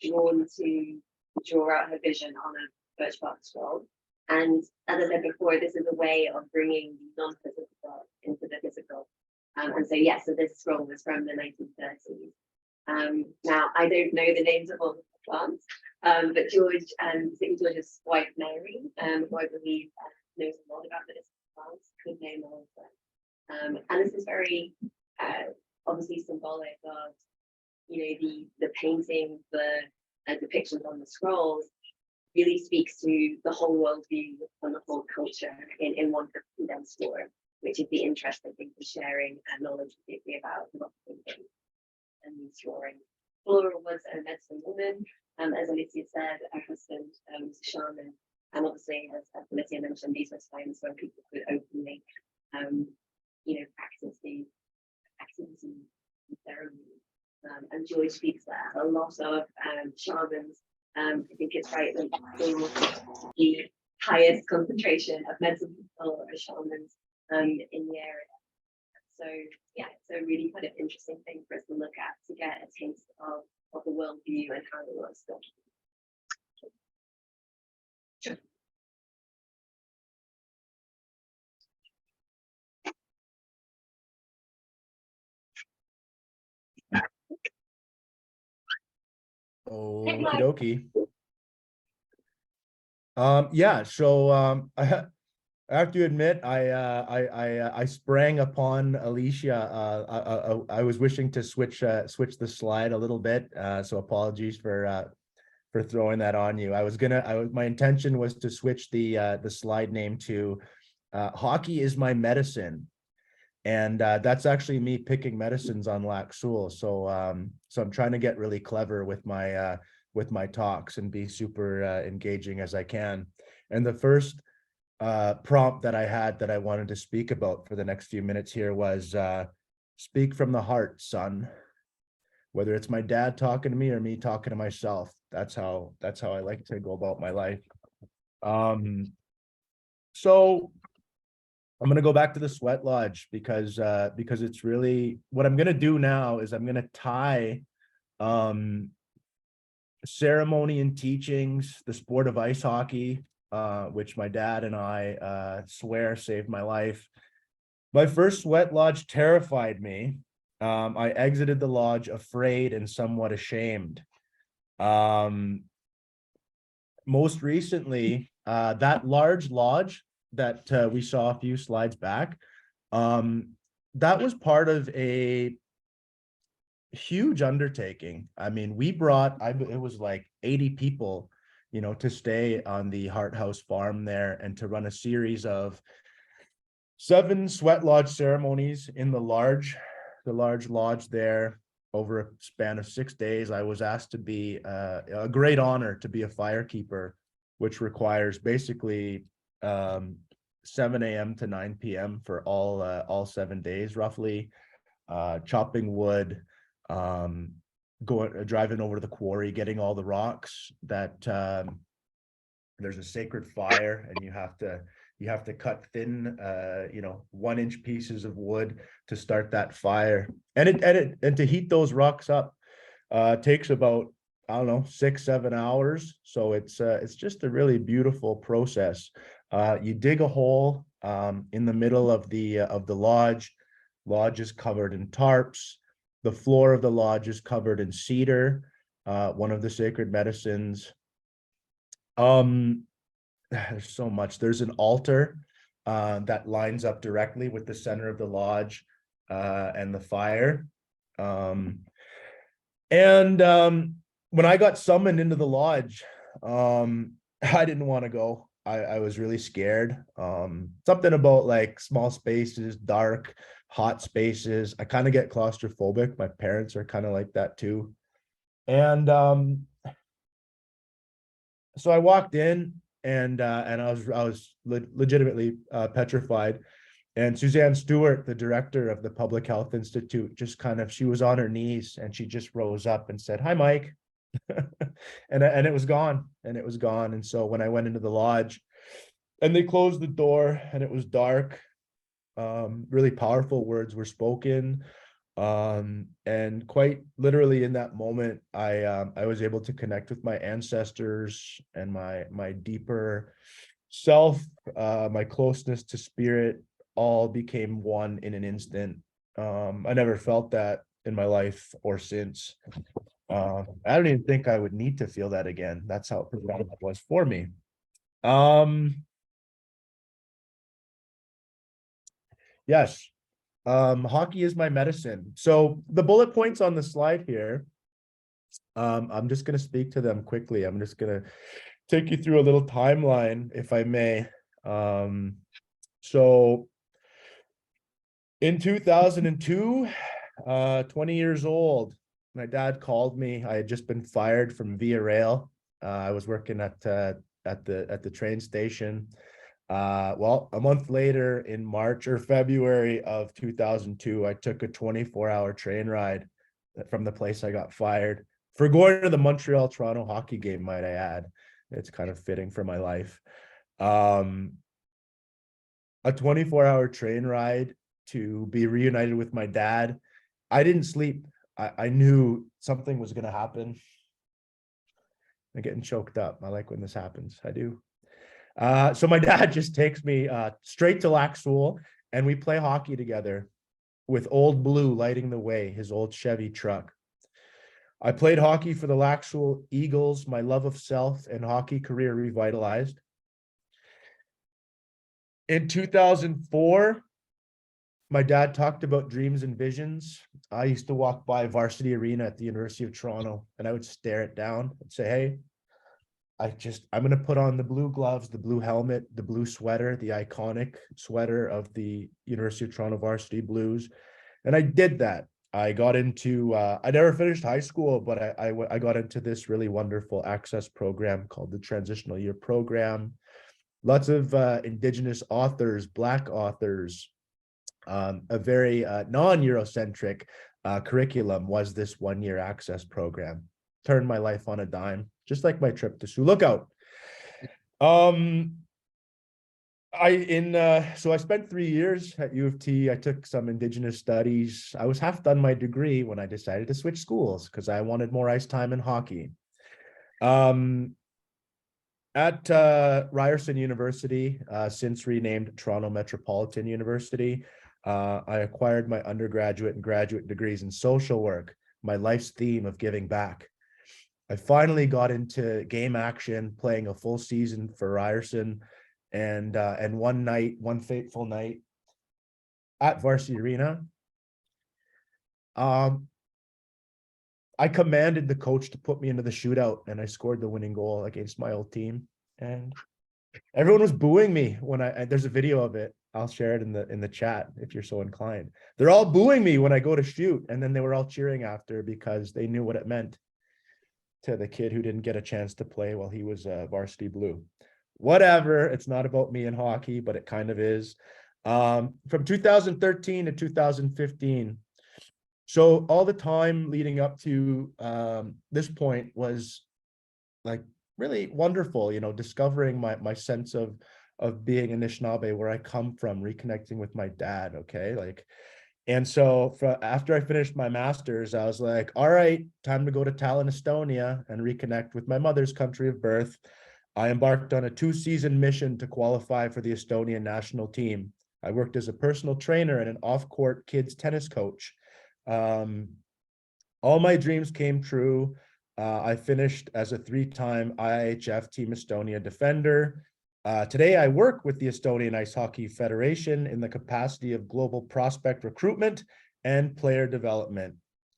drawn to draw out her vision on a birch bark scroll. And as I said before, this is a way of bringing the non-physical into the physical. And so, yes, so this scroll was from the 1930s. Now, I don't know the names of all the plants, but George's wife, Mary, who I believe knows a lot about medicinal plants, could know more of them. And this is very obviously symbolic of, the painting, the depictions on the scrolls really speaks to the whole worldview and the whole culture in one condensed form, which is the interesting thing for sharing knowledge about lots of things and these drawings. Flora was a medicine woman, as Alicia said, her husband was a shaman, And obviously, as Alicia mentioned, these were times when people could openly, practice these activities and ceremonies. And George speaks there a lot of shamans. I think it's right that the highest concentration of medicine people are shamans in the area. So yeah, it's a really kind of interesting thing for us to look at to get a taste of the worldview and how it works. Sure. Okie dokie. Yeah, so I have to admit, I sprang upon Alicia. I was wishing to switch the slide a little bit, so apologies for throwing that on you. My intention was to switch the slide name to Hockey is My Medicine. And that's actually me picking medicines on Lac Seul. So I'm trying to get really clever with my talks and be super engaging as I can. And the first prompt that I had that I wanted to speak about for the next few minutes here was speak from the heart, son. Whether it's my dad talking to me or me talking to myself, that's how I like to go about my life. So I'm going to go back to the sweat lodge because it's really what I'm going to do now is I'm going to tie ceremony and teachings, the sport of ice hockey, which my dad and I swear saved my life. My first sweat lodge terrified me. I exited the lodge afraid and somewhat ashamed. Most recently, that large lodge that we saw a few slides back, that was part of a huge undertaking. I mean, it was like 80 people, to stay on the Hart House farm there and to run a series of 7 sweat lodge ceremonies in the large lodge there over a span of 6 days. I was asked to be a great honor to be a firekeeper, which requires basically 7 a.m. to 9 p.m. for all 7 days roughly, chopping wood, driving over to the quarry, getting all the rocks that there's a sacred fire and you have to cut thin 1-inch pieces of wood to start that fire, and to heat those rocks up takes about, I don't know, 6-7 hours. So it's just a really beautiful process. You dig a hole in the middle of the lodge. Lodge is covered in tarps. The floor of the lodge is covered in cedar, one of the sacred medicines. There's so much. There's an altar that lines up directly with the center of the lodge and the fire. When I got summoned into the lodge, I didn't want to go. I was really scared. Something about like small spaces, dark, hot spaces. I kind of get claustrophobic. My parents are kind of like that too. And so I walked in and I was legitimately petrified. And Suzanne Stewart, the director of the Public Health Institute, she was on her knees and she just rose up and said, "Hi, Mike." and it was gone. And so when I went into the lodge and they closed the door and it was dark, really powerful words were spoken. And quite literally in that moment, I was able to connect with my ancestors and my deeper self, my closeness to spirit, all became one in an instant. I never felt that in my life or since. I don't even think I would need to feel that again. That's how profound it was for me. Yes. Hockey is my medicine. So the bullet points on the slide here, I'm just going to speak to them quickly. I'm just going to take you through a little timeline, if I may. So in 2002, 20 years old, my dad called me. I had just been fired from Via Rail. I was working at at the train station. Well, a month later, in March or February of 2002, I took a 24-hour train ride from the place I got fired for going to the Montreal-Toronto hockey game, might I add. It's kind of fitting for my life. A 24-hour train ride to be reunited with my dad. I didn't sleep. I knew something was going to happen. I'm getting choked up. I like when this happens. I do. So my dad just takes me straight to Lac Seul, and we play hockey together with Old Blue lighting the way, his old Chevy truck. I played hockey for the Lac Seul Eagles, my love of self and hockey career revitalized. In 2004, my dad talked about dreams and visions. I used to walk by Varsity Arena at the University of Toronto, and I would stare it down and say, hey, I'm going to put on the blue gloves, the blue helmet, the blue sweater, the iconic sweater of the University of Toronto Varsity Blues. And I did that. I got into, I never finished high school, but I got into this really wonderful access program called the Transitional Year Program. Lots of Indigenous authors, Black authors, a very non-Eurocentric curriculum was this one-year access program. Turned my life on a dime, just like my trip to Sioux Lookout. So I spent 3 years at U of T. I took some Indigenous studies. I was half done my degree when I decided to switch schools because I wanted more ice time in hockey. At Ryerson University, since renamed Toronto Metropolitan University, I acquired my undergraduate and graduate degrees in social work, my life's theme of giving back. I finally got into game action, playing a full season for Ryerson, and one fateful night at Varsity Arena, I commanded the coach to put me into the shootout, and I scored the winning goal against my old team. And everyone was booing me when there's a video of it. I'll share it in the chat if you're so inclined. They're all booing me when I go to shoot, and then they were all cheering after because they knew what it meant to the kid who didn't get a chance to play while he was varsity blue. Whatever, it's not about me in hockey, but it kind of is. From 2013 to 2015, so all the time leading up to this point was like really wonderful, discovering my sense of being Anishinaabe, where I come from, reconnecting with my dad. Okay. And so after I finished my master's, I was like, all right, time to go to Tallinn, Estonia and reconnect with my mother's country of birth. I embarked on a 2-season mission to qualify for the Estonian national team. I worked as a personal trainer and an off-court kids tennis coach. All my dreams came true. I finished as a 3-time IIHF Team Estonia defender. Today, I work with the Estonian Ice Hockey Federation in the capacity of global prospect recruitment and player development.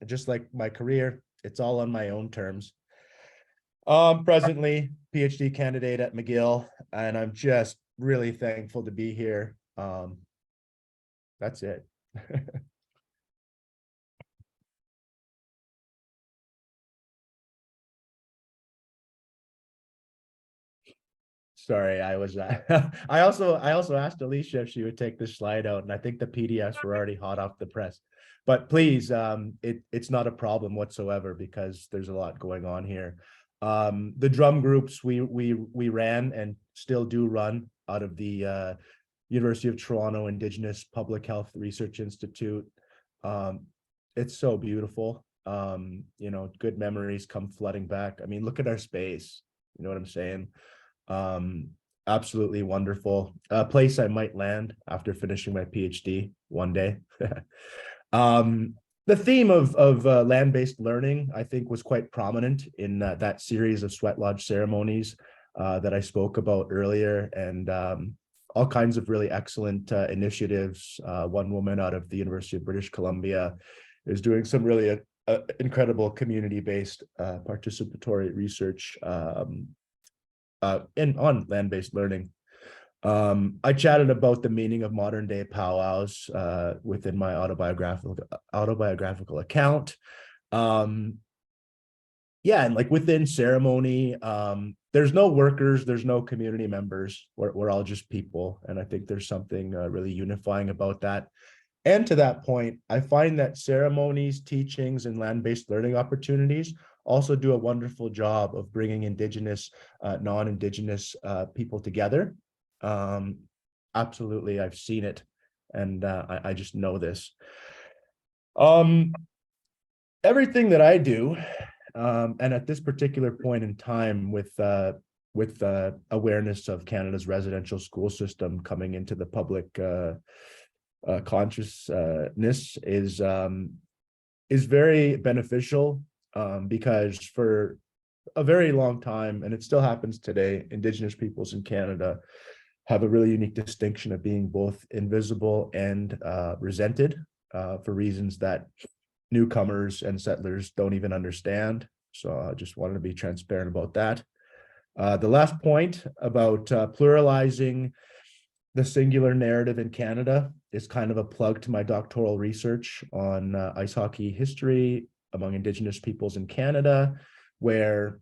Just like my career, it's all on my own terms. Presently, PhD candidate at McGill, and I'm just really thankful to be here. That's it. Sorry, I was I also asked Alicia if she would take this slide out, and I think the PDFs were already hot off the press. But please, it's not a problem whatsoever because there's a lot going on here. The drum groups we ran and still do run out of the University of Toronto Indigenous Public Health Research Institute. It's so beautiful. Good memories come flooding back. I mean, look at our space. You know what I'm saying? Absolutely wonderful. A place I might land after finishing my PhD one day. The theme of land-based learning, I think, was quite prominent in that series of sweat lodge ceremonies that I spoke about earlier, and all kinds of really excellent initiatives. One woman out of the University of British Columbia is doing some really incredible community-based participatory research on land-based learning. I chatted about the meaning of modern day powwows within my autobiographical account. yeah, and like within ceremony, there's no workers, there's no community members. We're all just people, and I think there's something really unifying about that. And to that point, I find that ceremonies, teachings, and land-based learning opportunities also do a wonderful job of bringing Indigenous, non-Indigenous people together. Absolutely, I've seen it, and I just know this. Everything that I do, and at this particular point in time, with awareness of Canada's residential school system coming into the public consciousness, is very beneficial, because for a very long time, and it still happens today, Indigenous peoples in Canada have a really unique distinction of being both invisible and resented for reasons that newcomers and settlers don't even understand. So I just wanted to be transparent about that. The last point about pluralizing the singular narrative in Canada is kind of a plug to my doctoral research on ice hockey history among Indigenous peoples in Canada, where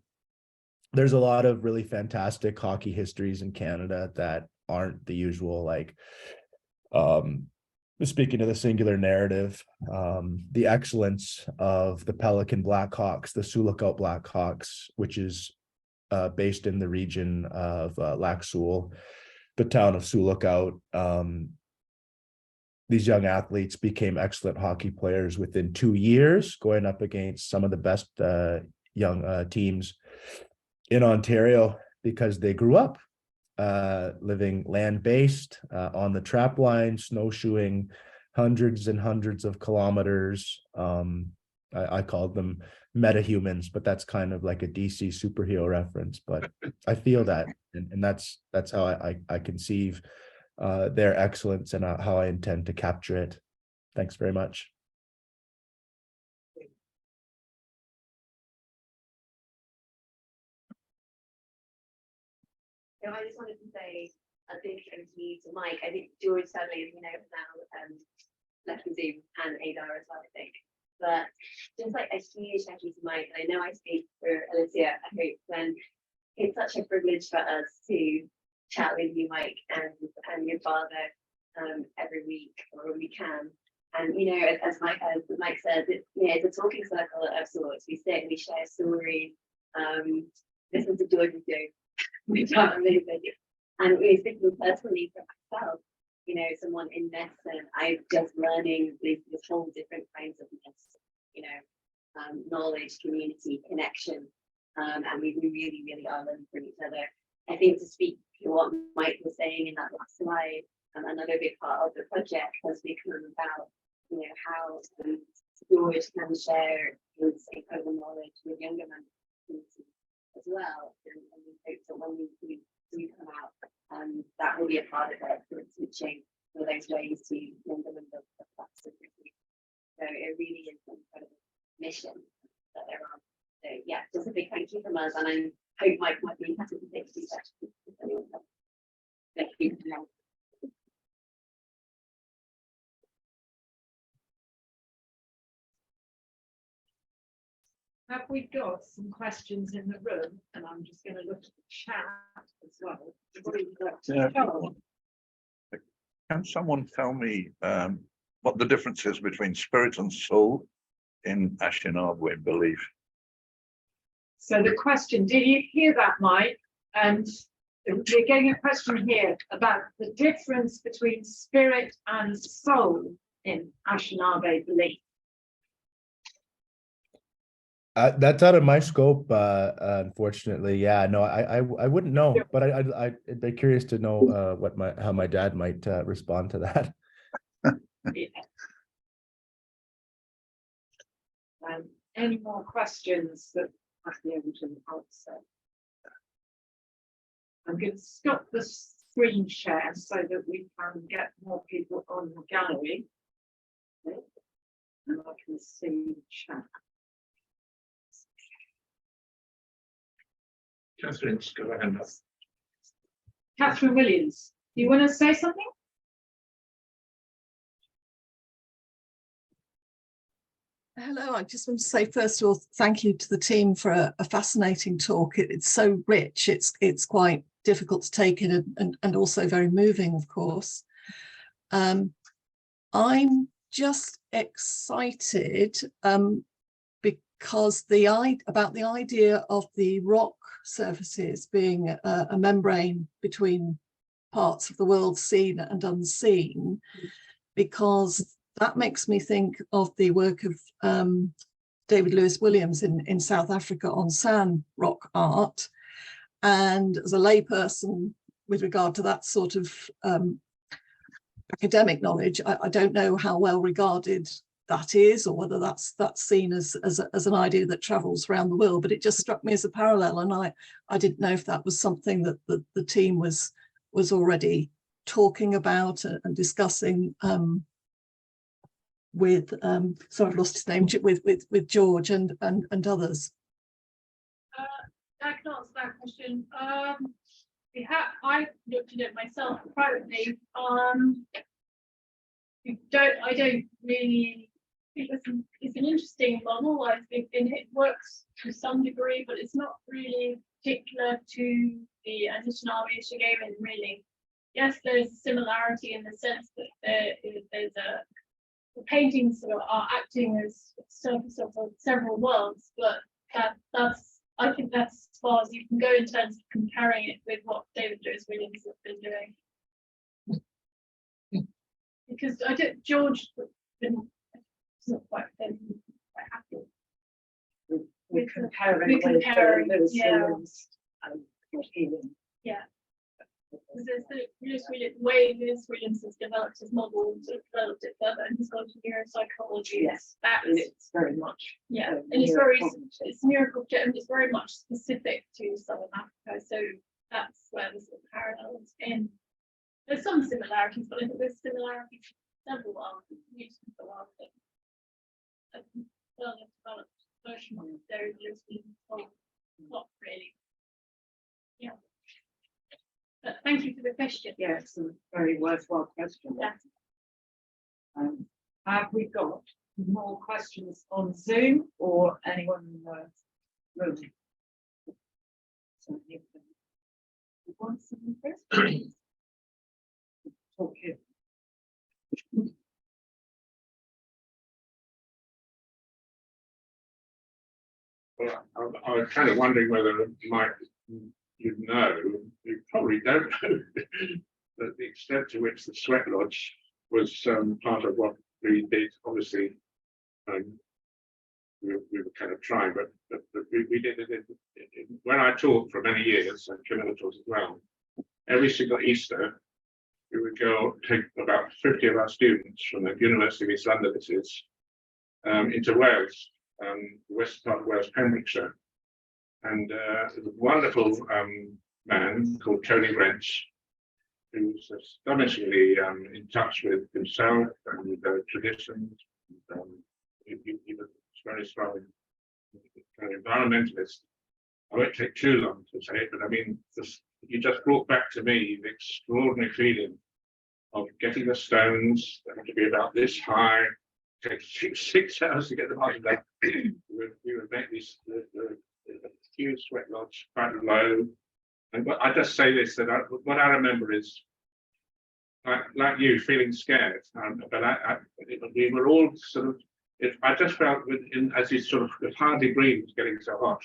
there's a lot of really fantastic hockey histories in Canada that aren't the usual, like, speaking of the singular narrative, the excellence of the Pelican Blackhawks, the Sioux Lookout Blackhawks, which is based in the region of Lac Seul, the town of Sioux Lookout. These young athletes became excellent hockey players within 2 years, going up against some of the best young teams in Ontario, because they grew up living land-based on the trap line, snowshoeing hundreds and hundreds of kilometers. I called them metahumans, but that's kind of like a DC superhero reference. But I feel that, and that's how I conceive their excellence, and how I intend to capture it. Thanks very much. So I just wanted to say a big thank you to Mike. I think George, sadly, as you know now, left the Zoom, and Adar as well, I think. But just like a huge thank you to Mike. And I know I speak for Alicia, I hope, when it's such a privilege for us to chat with you, Mike, and your father every week or when we can. And you know, as Mike said, it's a talking circle of sorts. We sit, we share stories, listen to George's jokes. Which are amazing. And really speaking personally for myself, you know, someone in medicine, I'm just learning this whole different kinds of medicine, you know, knowledge, community, connection. And we really, really are learning from each other. I think to speak to what Mike was saying in that last slide, another big part of the project has become about, you know, how George can share his incredible knowledge with younger members as well, and we hope that when we do come out, that will be a part of it, for teaching for those ways to younger members of that society. So it really is an incredible mission that they're on. So yeah, just a big thank you from us, and I hope Mike might be happy to take two sessions. Thank you. Have we got some questions in the room? And I'm just going to look at the chat as well. Can someone tell me what the difference is between spirit and soul in Ahnishinahbayeshshikaywin belief? So the question, did you hear that, Mike? And we're getting a question here about the difference between spirit and soul in Anishinaabe belief. That's out of my scope, unfortunately. Yeah, no, I wouldn't know, but I'd be curious to know how my dad might respond to that. Yeah. Any more questions that I can be able to answer? I'm going to stop the screen share so that we can get more people on the gallery. Okay. And I can see the chat. Catherine, go ahead. Catherine Williams, do you want to say something? Hello, I just want to say first of all, thank you to the team for a fascinating talk. It's so rich, it's quite difficult to take in and also very moving, of course. I'm just excited because about the idea of the rock surfaces being a membrane between parts of the world seen and unseen, because that makes me think of the work of David Lewis Williams in South Africa on sand rock art. And as a layperson with regard to that sort of academic knowledge, I don't know how well regarded that is, or whether that's seen as an idea that travels around the world, but it just struck me as a parallel, and I didn't know if that was something that the team was already talking about and discussing with sorry, I've lost his name, with George and others. I can answer that question. I looked at it myself privately. I don't really think it's an interesting model. I think it works to some degree, but it's not really particular to the Ahnishinahbayeshshikaywin, really. Yes, there's a similarity in the sense that the paintings are acting as surface of several worlds, but I think that's as far as you can go in terms of comparing it with what David Lewis Williams has been doing. Because George is not quite happy. We're comparing Lewis Williams and yeah. There's the way Lewis Williams has developed his model, sort of developed it further, and he's gone to neuropsychology. Yes, it's very much. Yeah, and it's neurocognitive, and it's very much specific to Southern Africa. So that's where the sort of parallels in. There's some similarities, but I think there's similarities to several other well-developed version of David Lewis Williams model. Not really. Yeah. But thank you for the question. Yeah, it's a very worthwhile question. Yeah. Have we got more questions on Zoom or anyone in the room? So you want some questions? Talk here. Well, I was kind of wondering whether you probably don't know that the extent to which the sweat lodge was part of what we did. Obviously, we were kind of trying, but we did it when I taught for many years, and Camilla taught as well. Every single Easter, we would go take about 50 of our students from the University of East London, this is, into Wales, the western part of Wales, Pembrokeshire. And there's a wonderful man called Tony Wrench, who's astonishingly in touch with himself and traditions. He was very strong kind of environmentalist. I won't take too long to say it, but I mean, he just brought back to me the extraordinary feeling of getting the stones. They had to be about this high. Take 6 hours to get them out of that. We would make these a huge sweat lodge, quite low. And I just say this, that what I remember is, like you, feeling scared. But we were all sort of, I just felt, as you sort of could hardly breathe, was getting so hot.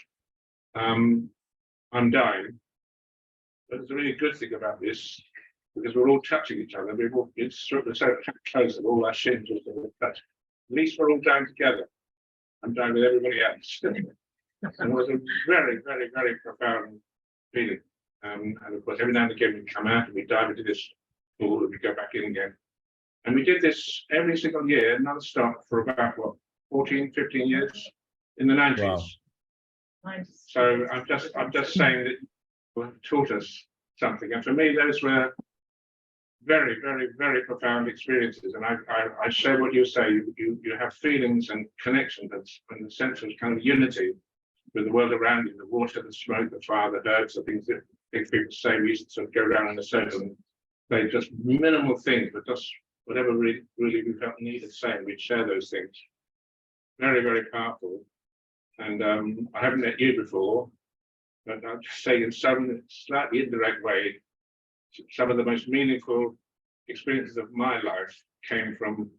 I'm dying. But there's a really good thing about this, because we're all touching each other. It's so close that all our shins are sort of touch. At least we're all down together. I'm down with everybody else. And it was a very, very, very profound feeling. And of course, every now and again we come out and we dive into this pool and we go back in again. And we did this every single year, non-stop, for about, 14, 15 years in the 90s. Wow. So I'm just saying that you taught us something. And for me, those were very, very, very profound experiences. And I share what you say. You have feelings and connections and a sense of kind of unity with the world around you, the water, the smoke, the fire, the birds, the things that people say. We used to sort of go around in a circle and say just minimal things, but just whatever really we felt needed saying, we'd share those things. very, very powerful. And I haven't met you before, but I'll just say in some slightly indirect way, some of the most meaningful experiences of my life came from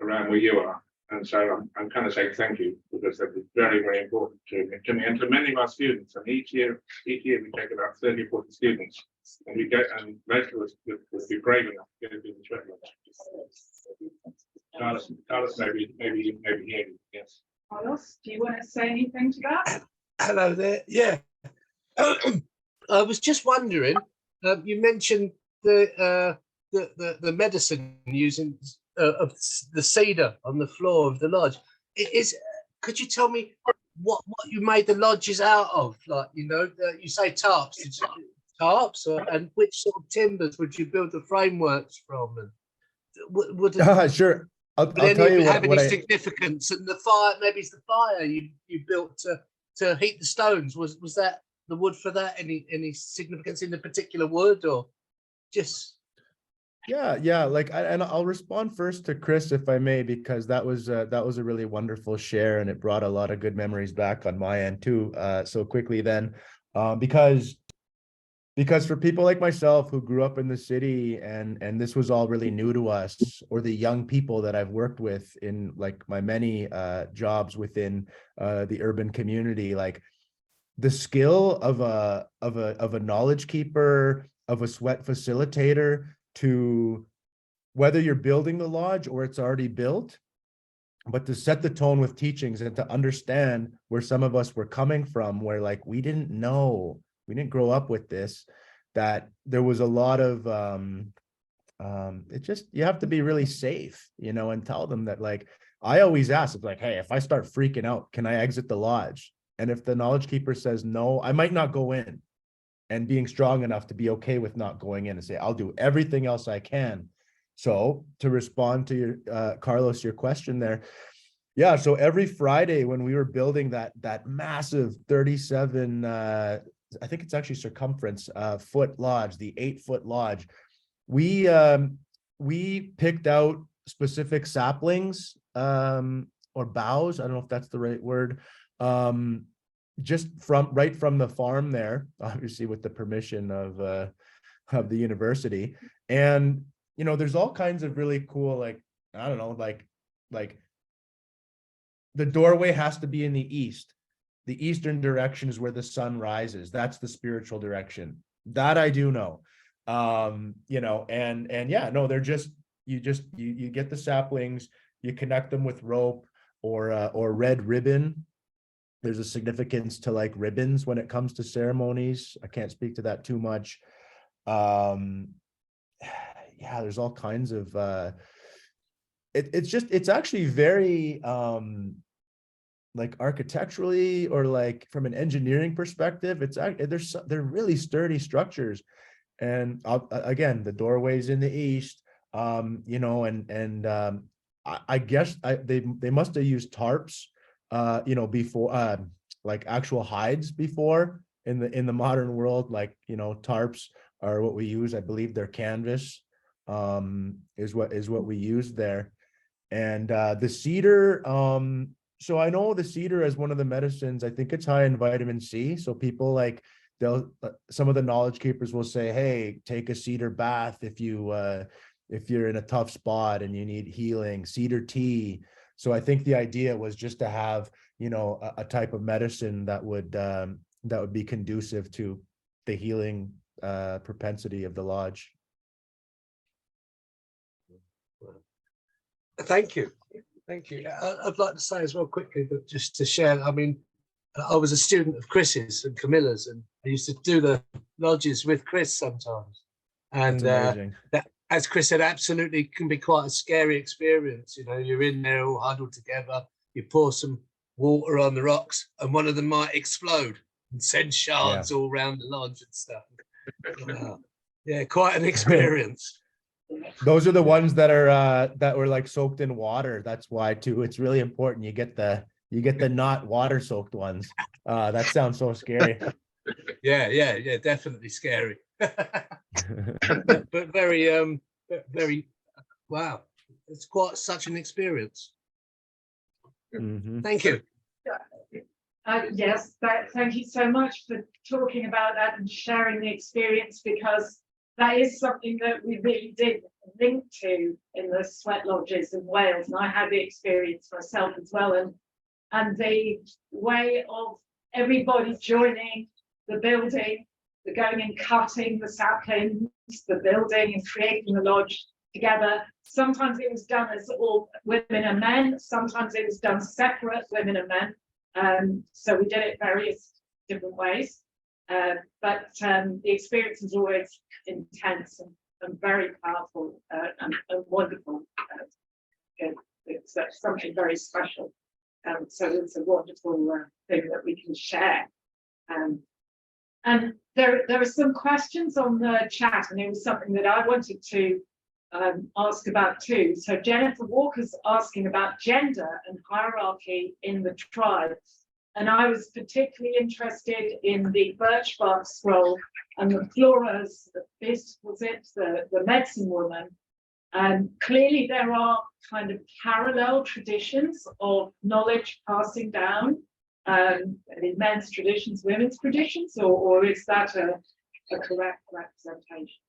around where you are. And so I'm kind of saying thank you, because that was very, very important to me and to many of our students. And each year we take about 30 or 40 students, and we get, and most of us would be brave enough to get into the training. Carlos, maybe here, yes. Carlos, do you want to say anything to that? Hello there. Yeah, I was just wondering. You mentioned the medicine using of the cedar on the floor of the lodge. Could you tell me what you made the lodges out of? Like, you know, you say tarps. Did you tarps, and which sort of timbers would you build the frameworks from? And would Sure. I'll any tell of you it have what any I. significance? And the fire, maybe it's the fire you built to heat the stones. Was that the wood for that? Any significance in the particular wood, or just? Yeah. Like, and I'll respond first to Chris, if I may, because that was a really wonderful share, and it brought a lot of good memories back on my end too. So quickly then, because for people like myself who grew up in the city, and this was all really new to us, or the young people that I've worked with in like my many jobs within the urban community, like the skill of a knowledge keeper, of a sweat facilitator, to whether you're building the lodge or it's already built, but to set the tone with teachings and to understand where some of us were coming from, where like we didn't know, we didn't grow up with this, that there was a lot of it just, you have to be really safe, you know, and tell them that, like, I always ask, it's like, hey, if I start freaking out, can I exit the lodge? And if the knowledge keeper says no, I might not go in, and being strong enough to be okay with not going in and say, I'll do everything else I can. So to respond to your Carlos, your question there. Yeah, so every Friday when we were building that massive 37 I think it's actually circumference foot lodge, the 8-foot lodge, we picked out specific saplings or boughs, I don't know if that's the right word, just right from the farm there, obviously with the permission of the university. And you know, there's all kinds of really cool, like, I don't know, like the doorway has to be in the east. The eastern direction is where the sun rises. That's the spiritual direction. That I do know. You know, and yeah, no, they're just you get the saplings, you connect them with rope or red ribbon. There's a significance to like ribbons when it comes to ceremonies. I can't speak to that too much. Yeah, there's all kinds of it's actually very like architecturally, or like from an engineering perspective, they're really sturdy structures. And again, the doorways in the east, you know, and I guess they must have used tarps, you know, before, like actual hides before. In the modern world, like, you know, tarps are what we use. I believe they're canvas, is what we use there. And the cedar, so I know the cedar as one of the medicines, I think it's high in vitamin C. So people like, some of the knowledge keepers will say, hey, take a cedar bath if you're in a tough spot and you need healing, cedar tea. So I think the idea was just to have, you know, a type of medicine that would be conducive to the healing propensity of the lodge. Thank you. I'd like to say as well quickly, but just to share, I mean, I was a student of Chris's and Camilla's, and I used to do the lodges with Chris sometimes. And that, as Chris said, absolutely can be quite a scary experience. You know, you're in there all huddled together, you pour some water on the rocks, and one of them might explode and send shards all around the lodge and stuff. Yeah, quite an experience. Those are the ones that were like soaked in water. That's why too, it's really important you get the not water soaked ones. That sounds so scary. Yeah, definitely scary. but very wow, it's quite such an experience. Mhm. Thank you. Yes, thank you so much for talking about that and sharing the experience, because that is something that we really did link to in the sweat lodges in Wales, and I had the experience myself as well, and the way of everybody joining the building, the going and cutting the saplings, the building and creating the lodge together. Sometimes it was done as all women and men, sometimes it was done separate, women and men. So we did it various different ways, but the experience is always intense and very powerful and wonderful. It's something very special. So it's a wonderful thing that we can share. And there are some questions on the chat, and it was something that I wanted to ask about too. So Jennifer Walker's asking about gender and hierarchy in the tribe. And I was particularly interested in the birch bark scroll and the Flora's, the medicine woman. Clearly there are kind of parallel traditions of knowledge passing down, men's traditions, women's traditions, or is that a correct representation?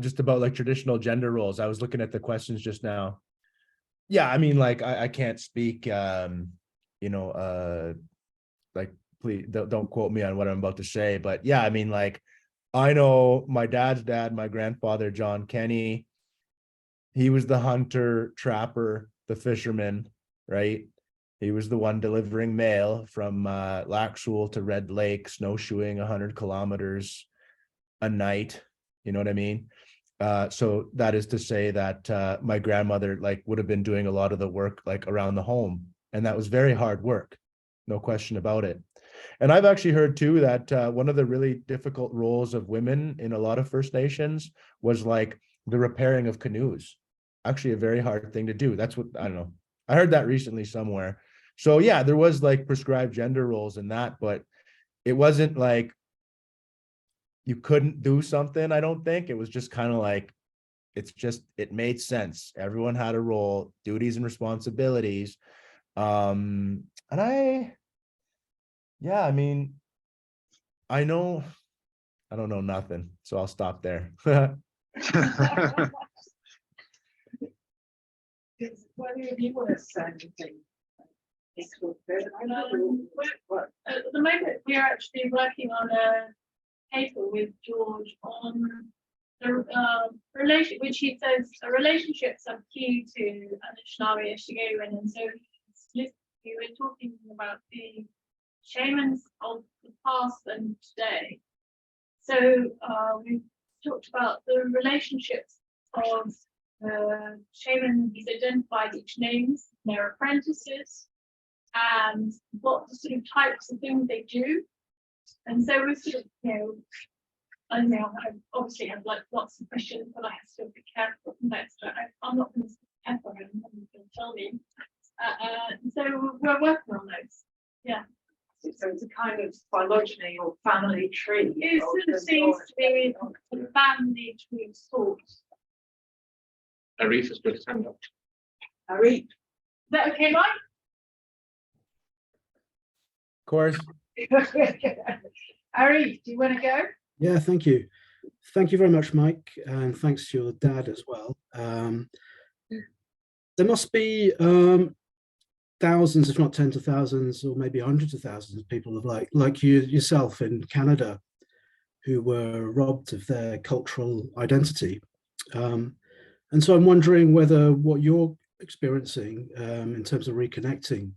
Just about like traditional gender roles. I was looking at the questions just now. Yeah, I mean, like I can't speak, like please don't quote me on what I'm about to say, but yeah, I mean, like I know my dad's dad, my grandfather, John Kenny, he was the hunter, trapper, the fisherman, right? He was the one delivering mail from Lac Seul to Red Lake, snowshoeing 100 kilometers a night. You know what I mean? So that is to say that my grandmother like would have been doing a lot of the work like around the home, and that was very hard work, no question about it. And I've actually heard too that one of the really difficult roles of women in a lot of First Nations was like the repairing of canoes. Actually a very hard thing to do. That's what, I don't know, I heard that recently somewhere. So yeah, there was like prescribed gender roles in that, but it wasn't like you couldn't do something. I don't think it was just kind of like, it made sense. Everyone had a role, duties and responsibilities. And yeah, I mean, I don't know nothing, so I'll stop there. Whether you want to say anything. At the moment, we're actually working on a paper with George on the which he says relationships are key to Ahnishinahbayeshshikaywin, and so we were talking about the shamans of the past and today. So we talked about the relationships of shaman. He's identified each names, their apprentices, and what the sort of types of things they do. And so we're sort of, I obviously have like lots of questions, but I have to be careful next. I'm not going to ever and going to tell me. So we're working on those. Yeah. So it's a kind of phylogeny or family tree. It sort of seems to be a family tree of sorts. Arif has put his hand up. Arif. Is that okay, Mike? Of course. Arif, do you want to go? Yeah, thank you. Thank you very much, Mike, and thanks to your dad as well. There must be thousands, if not tens of thousands, or maybe hundreds of thousands of people like you yourself in Canada who were robbed of their cultural identity. And so I'm wondering whether what you're experiencing in terms of reconnecting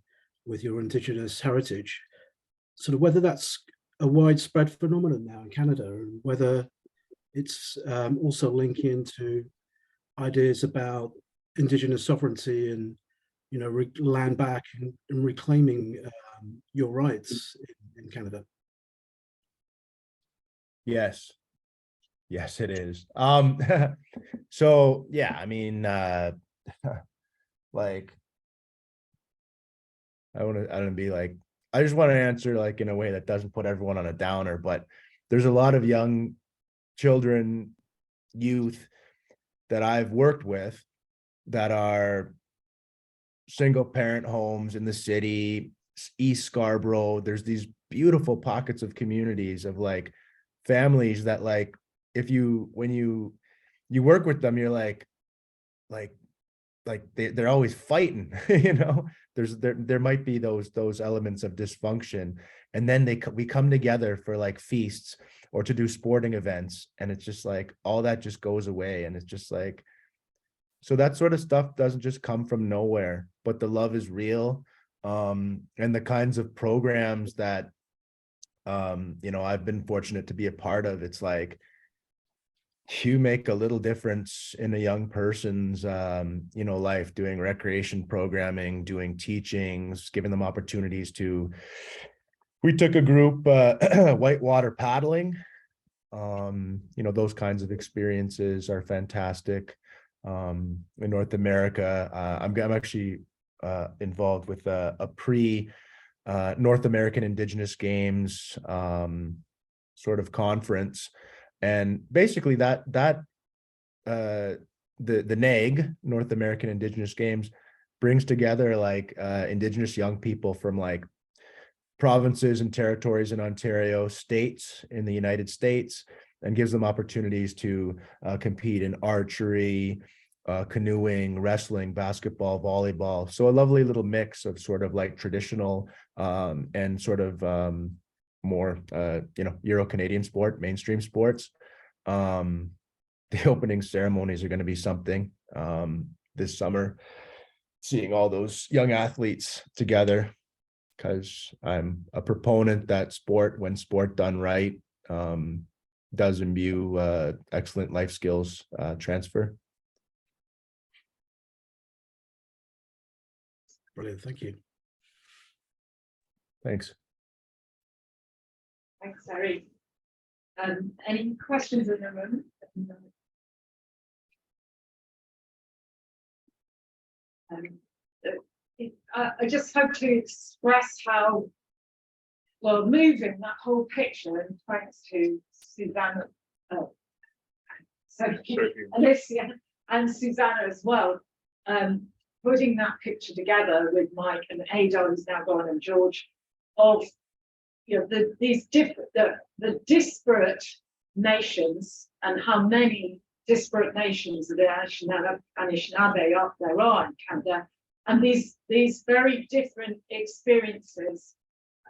with your Indigenous heritage, sort of whether that's a widespread phenomenon now in Canada, and whether it's also linking to ideas about Indigenous sovereignty and land back and reclaiming your rights in Canada. Yes, it is. So yeah, I mean, like, I don't want to be like, I just want to answer like in a way that doesn't put everyone on a downer, but there's a lot of young children, youth that I've worked with that are single parent homes in the city, East Scarborough. There's these beautiful pockets of communities of like families that like, if you, when you work with them, you're like they're always fighting, you know, there might be those elements of dysfunction. And then we come together for like feasts or to do sporting events. And it's just like, all that just goes away. And it's just like, so that sort of stuff doesn't just come from nowhere, but the love is real. And the kinds of programs that, you know, I've been fortunate to be a part of, it's like, you make a little difference in a young person's, you know, life, doing recreation programming, doing teachings, giving them opportunities to, we took a group, whitewater paddling. You know, those kinds of experiences are fantastic. In North America, I'm actually involved with a North American Indigenous Games sort of conference. And basically the NAG, North American Indigenous Games, brings together like Indigenous young people from like provinces and territories in Ontario, states in the United States, and gives them opportunities to compete in archery, canoeing, wrestling, basketball, volleyball. So a lovely little mix of sort of like traditional and sort of more, you know, Euro-Canadian sport, mainstream sports. The opening ceremonies are going to be something this summer, seeing all those young athletes together, because I'm a proponent that sport, when sport done right, does imbue excellent life skills transfer. Brilliant, thank you. Thanks. Thanks, Harry. Any questions in the room? I just hope to express how, well, moving that whole picture, and thanks to Susannah, Alicia and Susannah as well, putting that picture together with Mike and Adar, who's now gone, and George, of, you know, these different, the disparate nations, and how many disparate nations of the Anishinaabe up there are in Canada, and these very different experiences,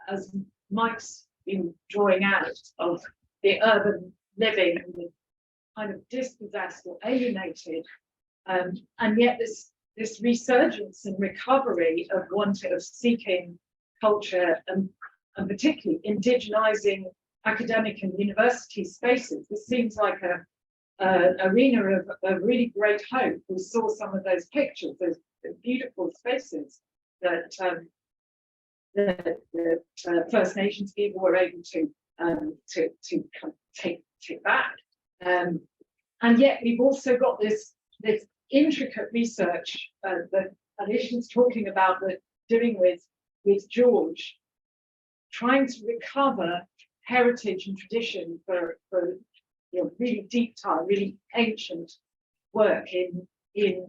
as Mike's been drawing out, of the urban living and the kind of dispossessed or alienated, and yet this resurgence and recovery of seeking culture, and particularly indigenizing academic and university spaces. This seems like an arena of really great hope. We saw some of those pictures, those beautiful spaces that the First Nations people were able to kind of take back. And yet we've also got this intricate research that Alicia's talking about, that doing with George, trying to recover heritage and tradition for you know, really deep time, really ancient work in you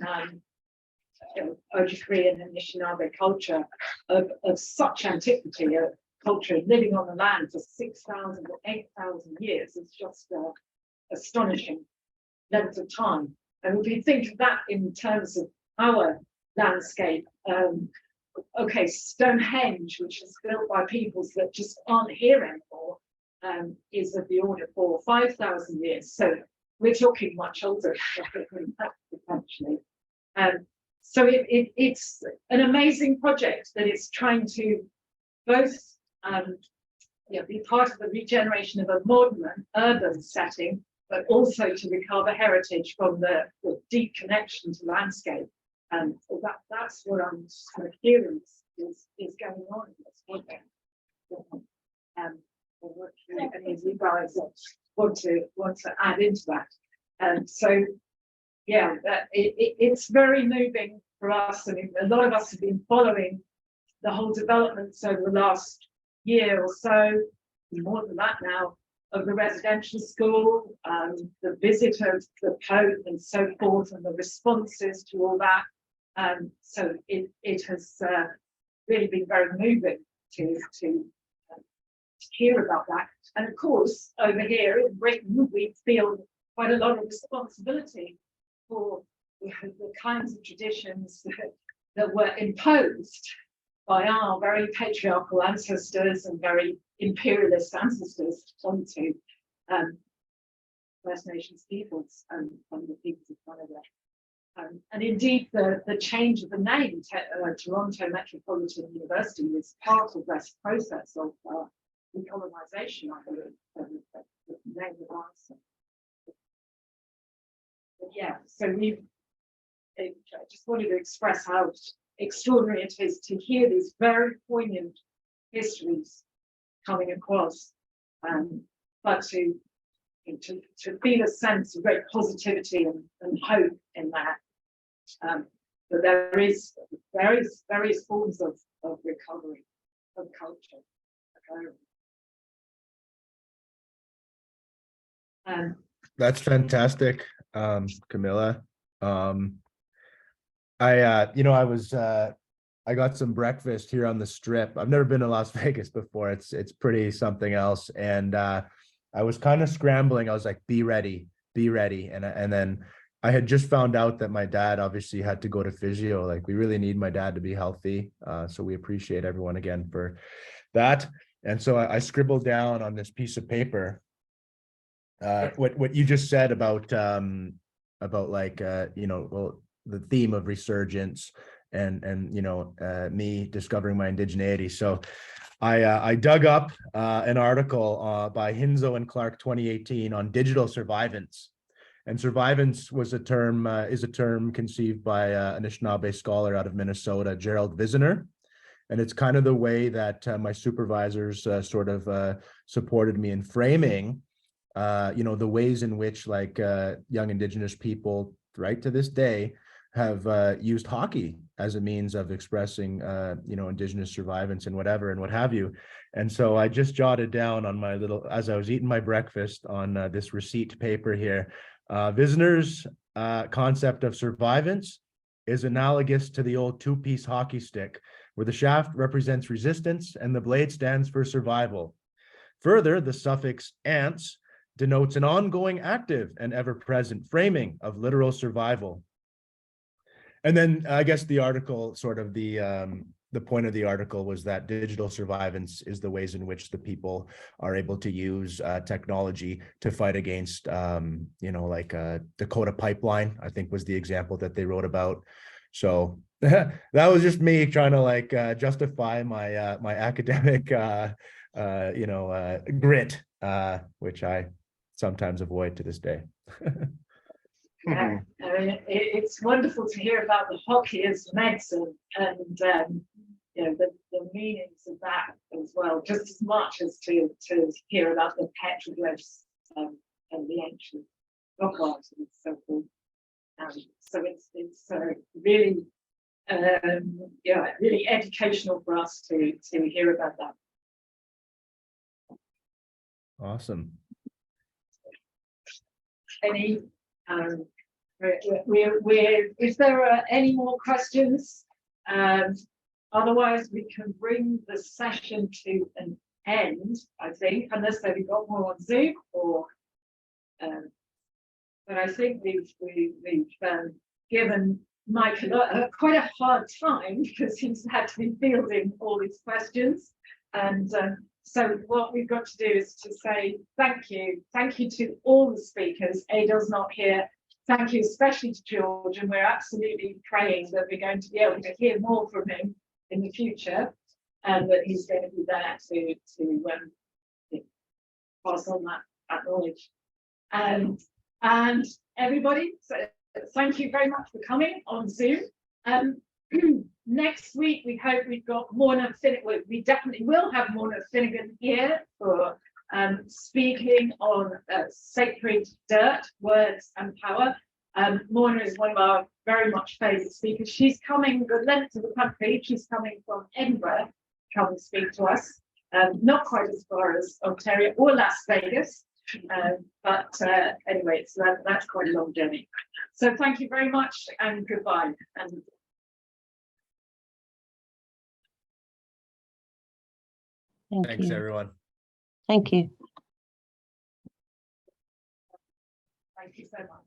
know, Oji-Cree and Anishinaabe culture of such antiquity, a culture living on the land for 6,000 or 8,000 years. It's just astonishing length of time. And if you think of that in terms of our landscape, okay, Stonehenge, which is built by peoples that just aren't here anymore, is of the order of 4,000 or 5,000 years. So we're talking much older, potentially. So it's an amazing project that it's trying to both you know, be part of the regeneration of a modern urban setting, but also to recover heritage from the deep connection to landscape. And so that's what I'm kind of hearing is going on in this project. Any of you guys want to add into that? So yeah, it's very moving for us. I mean, a lot of us have been following the whole developments over the last year or so, more than that now, of the residential school, the visit of the Pope and so forth, and the responses to all that. So it has really been very moving to hear about that. And of course, over here in Britain, we feel quite a lot of responsibility for the kinds of traditions that were imposed by our very patriarchal ancestors and very imperialist ancestors onto First Nations peoples and the peoples of Canada. And indeed, the change of the name, Toronto Metropolitan University, is part of this process of decolonisation, I believe, the name of ours. But yeah, so I just wanted to express how extraordinary it is to hear these very poignant histories coming across, but to feel a sense of great positivity and hope in that. But there is various forms of recovery of culture occurring. That's fantastic, Camilla. I got some breakfast here on the Strip. I've never been to Las Vegas before. It's pretty something else. And I was kind of scrambling. I was like, be ready. And then I had just found out that my dad obviously had to go to physio. Like, we really need my dad to be healthy. So we appreciate everyone again for that. And so I scribbled down on this piece of paper what you just said about like well, the theme of resurgence and me discovering my indigeneity. So I dug up an article by Hinzo and Clark 2018 on digital survivance. And survivance was is a term conceived by Anishinaabe scholar out of Minnesota, Gerald Visner. And it's kind of the way that my supervisors sort of supported me in framing the ways in which like young Indigenous people right to this day have used hockey as a means of expressing Indigenous survivance and whatever and what have you. And so I just jotted down on my little, as I was eating my breakfast, on this receipt paper here, Visner's concept of survivance is analogous to the old two-piece hockey stick, where the shaft represents resistance and the blade stands for survival. Further, the suffix "ance" denotes an ongoing, active, and ever-present framing of literal survival. And then I guess the article, sort of the point of the article was that digital survivance is the ways in which the people are able to use technology to fight against, like Dakota Pipeline, I think was the example that they wrote about. So that was just me trying to like justify my my academic grit, which I sometimes avoid to this day. Yeah, it's wonderful to hear about the hockey as medicine and the meanings of that as well, just as much as to hear about the petroglyphs and the ancient rock art and so forth. So it's really really educational for us to hear about that. Awesome. Any if there are any more questions, otherwise we can bring the session to an end, I think, unless they've got more on Zoom or but I think we've given Mike quite a hard time because he's had to be fielding all these questions. And so what we've got to do is to say thank you to all the speakers. Adar's not here. Thank you especially to George, and we're absolutely praying that we're going to be able to hear more from him in the future, and that he's going to be there to pass on that knowledge. And everybody, so thank you very much for coming on Zoom. Next week, we hope we've got Morna Finnegan. We definitely will have Morna Finnegan here for speaking on sacred dirt, words and power. Morna is one of our very much favourite speakers. She's coming the length of the country. She's coming from Edinburgh to come and speak to us. Not quite as far as Ontario or Las Vegas, but anyway, it's that's quite a long journey. So thank you very much and goodbye. And Thanks, everyone. Thank you. thank you so much.